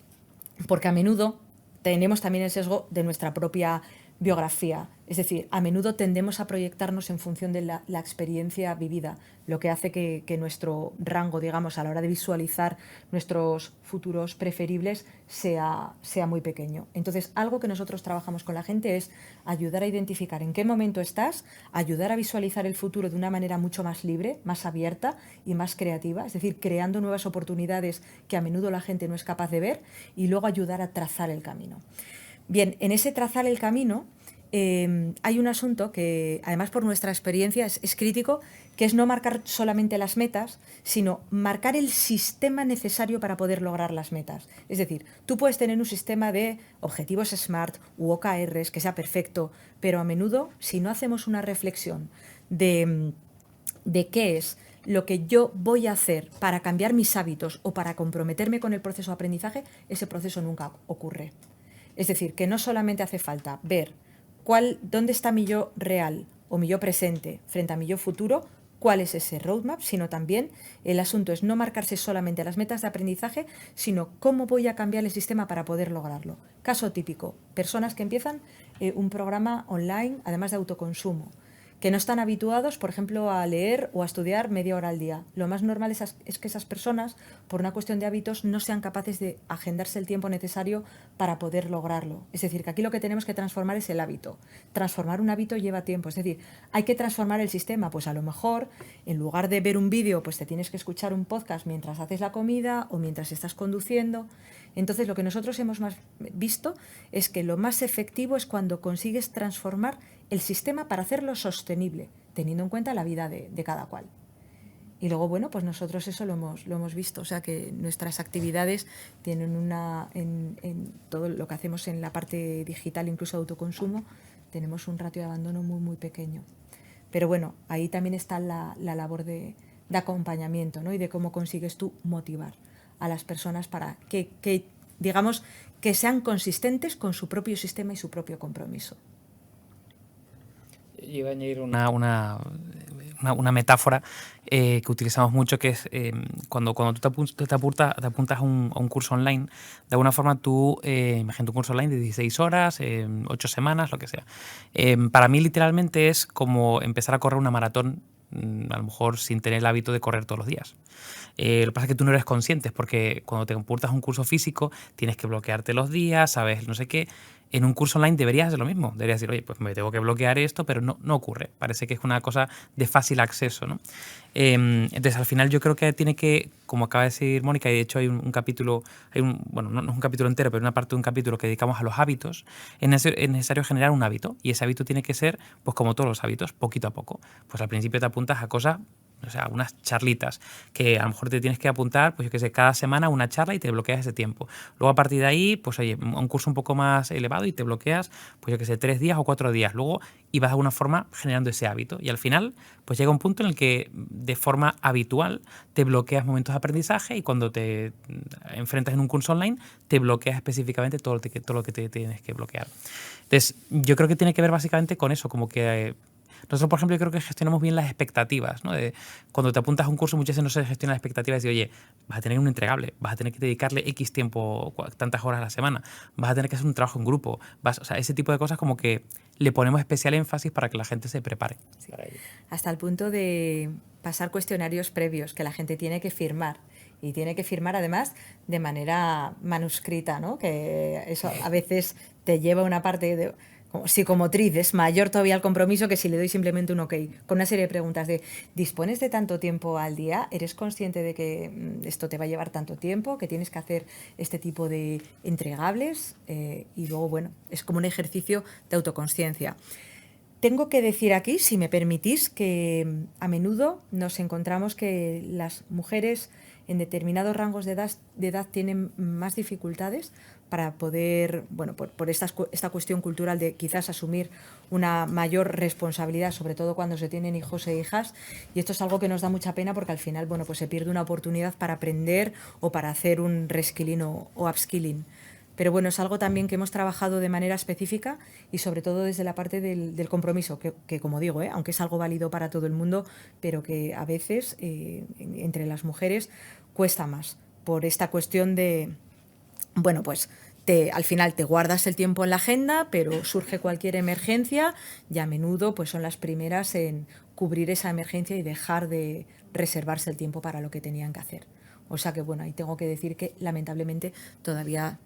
[SPEAKER 3] porque a menudo tenemos también el sesgo de nuestra propia biografía, es decir, a menudo tendemos a proyectarnos en función de la experiencia vivida, lo que hace que nuestro rango, digamos, a la hora de visualizar nuestros futuros preferibles sea muy pequeño. Entonces, algo que nosotros trabajamos con la gente es ayudar a identificar en qué momento estás, ayudar a visualizar el futuro de una manera mucho más libre, más abierta y más creativa, es decir, creando nuevas oportunidades que a menudo la gente no es capaz de ver, y luego ayudar a trazar el camino. Bien, en ese trazar el camino hay un asunto que, además por nuestra experiencia, es crítico, que es no marcar solamente las metas, sino marcar el sistema necesario para poder lograr las metas. Es decir, tú puedes tener un sistema de objetivos SMART u OKRs que sea perfecto, pero a menudo, si no hacemos una reflexión de qué es lo que yo voy a hacer para cambiar mis hábitos o para comprometerme con el proceso de aprendizaje, ese proceso nunca ocurre. Es decir, que no solamente hace falta ver dónde está mi yo real o mi yo presente frente a mi yo futuro, cuál es ese roadmap, sino también el asunto es no marcarse solamente las metas de aprendizaje, sino cómo voy a cambiar el sistema para poder lograrlo. Caso típico, personas que empiezan un programa online, además de autoconsumo, que no están habituados, por ejemplo, a leer o a estudiar media hora al día. Lo más normal es que esas personas, por una cuestión de hábitos, no sean capaces de agendarse el tiempo necesario para poder lograrlo. Es decir, que aquí lo que tenemos que transformar es el hábito. Transformar un hábito lleva tiempo. Es decir, hay que transformar el sistema. Pues a lo mejor, en lugar de ver un vídeo, pues te tienes que escuchar un podcast mientras haces la comida o mientras estás conduciendo. Entonces, lo que nosotros hemos visto es que lo más efectivo es cuando consigues transformar el sistema para hacerlo sostenible, teniendo en cuenta la vida de cada cual. Y luego, bueno, pues nosotros eso lo hemos visto, o sea que nuestras actividades tienen en todo lo que hacemos en la parte digital, incluso autoconsumo, tenemos un ratio de abandono muy, muy pequeño. Pero bueno, ahí también está la labor de acompañamiento, ¿no? Y de cómo consigues tú motivar a las personas para que digamos, que sean consistentes con su propio sistema y su propio compromiso.
[SPEAKER 2] Yo iba a añadir una metáfora que utilizamos mucho, que es cuando tú te apuntas a un curso online, de alguna forma tú, imagínate un curso online de 16 horas, 8 semanas, lo que sea. Para mí literalmente es como empezar a correr una maratón, a lo mejor sin tener el hábito de correr todos los días. Lo que pasa es que tú no eres consciente, porque cuando te apuntas a un curso físico tienes que bloquearte los días, sabes, no sé qué. En un curso online deberías hacer lo mismo. Deberías decir, oye, pues me tengo que bloquear esto, pero no ocurre. Parece que es una cosa de fácil acceso, ¿no? Entonces, al final yo creo que tiene que, como acaba de decir Mónica, y de hecho hay un capítulo, bueno, no es un capítulo entero, pero una parte de un capítulo que dedicamos a los hábitos, es necesario generar un hábito. Y ese hábito tiene que ser, pues como todos los hábitos, poquito a poco. Pues al principio te apuntas a cosas, o sea, unas charlitas, que a lo mejor te tienes que apuntar, pues yo qué sé, cada semana una charla y te bloqueas ese tiempo. Luego a partir de ahí, pues oye, un curso un poco más elevado y te bloqueas, pues yo qué sé, 3 días o 4 días. Luego y vas de alguna forma generando ese hábito. Y al final, pues llega un punto en el que de forma habitual te bloqueas momentos de aprendizaje y cuando te enfrentas en un curso online, te bloqueas específicamente todo lo que te tienes que bloquear. Entonces, yo creo que tiene que ver básicamente con eso, como que... Nosotros, por ejemplo, yo creo que gestionamos bien las expectativas, ¿no? Cuando te apuntas a un curso, muchas veces no se gestiona las expectativas de decir, oye, vas a tener un entregable, vas a tener que dedicarle X tiempo, tantas horas a la semana, vas a tener que hacer un trabajo en grupo, o sea, ese tipo de cosas como que le ponemos especial énfasis para que la gente se prepare.
[SPEAKER 3] Sí. Hasta el punto de pasar cuestionarios previos que la gente tiene que firmar. Y tiene que firmar además de manera manuscrita, ¿no? Que eso a veces te lleva una parte de... psicomotriz, es mayor todavía el compromiso que si le doy simplemente un ok, con una serie de preguntas de ¿dispones de tanto tiempo al día? ¿Eres consciente de que esto te va a llevar tanto tiempo? ¿Que tienes que hacer este tipo de entregables? Y luego, bueno, es como un ejercicio de autoconsciencia. Tengo que decir aquí, si me permitís, que a menudo nos encontramos que las mujeres en determinados rangos de edad tienen más dificultades para poder, bueno, por esta cuestión cultural de quizás asumir una mayor responsabilidad, sobre todo cuando se tienen hijos e hijas, y esto es algo que nos da mucha pena porque al final, bueno, pues se pierde una oportunidad para aprender o para hacer un reskilling o upskilling. Pero bueno, es algo también que hemos trabajado de manera específica y sobre todo desde la parte del compromiso, que como digo, aunque es algo válido para todo el mundo, pero que a veces entre las mujeres cuesta más por esta cuestión de, bueno, pues al final te guardas el tiempo en la agenda, pero surge cualquier emergencia y a menudo pues son las primeras en cubrir esa emergencia y dejar de reservarse el tiempo para lo que tenían que hacer. O sea que bueno, ahí tengo que decir que lamentablemente todavía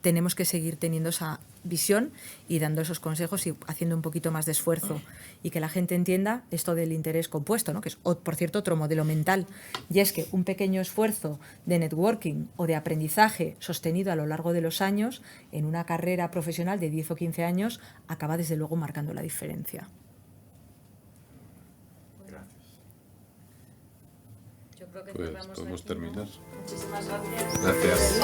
[SPEAKER 3] tenemos que seguir teniendo esa visión y dando esos consejos y haciendo un poquito más de esfuerzo y que la gente entienda esto del interés compuesto, ¿no? Que es, por cierto, otro modelo mental. Y es que un pequeño esfuerzo de networking o de aprendizaje sostenido a lo largo de los años en una carrera profesional de 10 o 15 años acaba desde luego marcando la diferencia.
[SPEAKER 5] Gracias.
[SPEAKER 7] Yo creo que
[SPEAKER 1] Pues
[SPEAKER 7] cerramos
[SPEAKER 1] podemos
[SPEAKER 7] aquí,
[SPEAKER 1] terminar.
[SPEAKER 7] ¿no? Muchísimas gracias.
[SPEAKER 1] Gracias.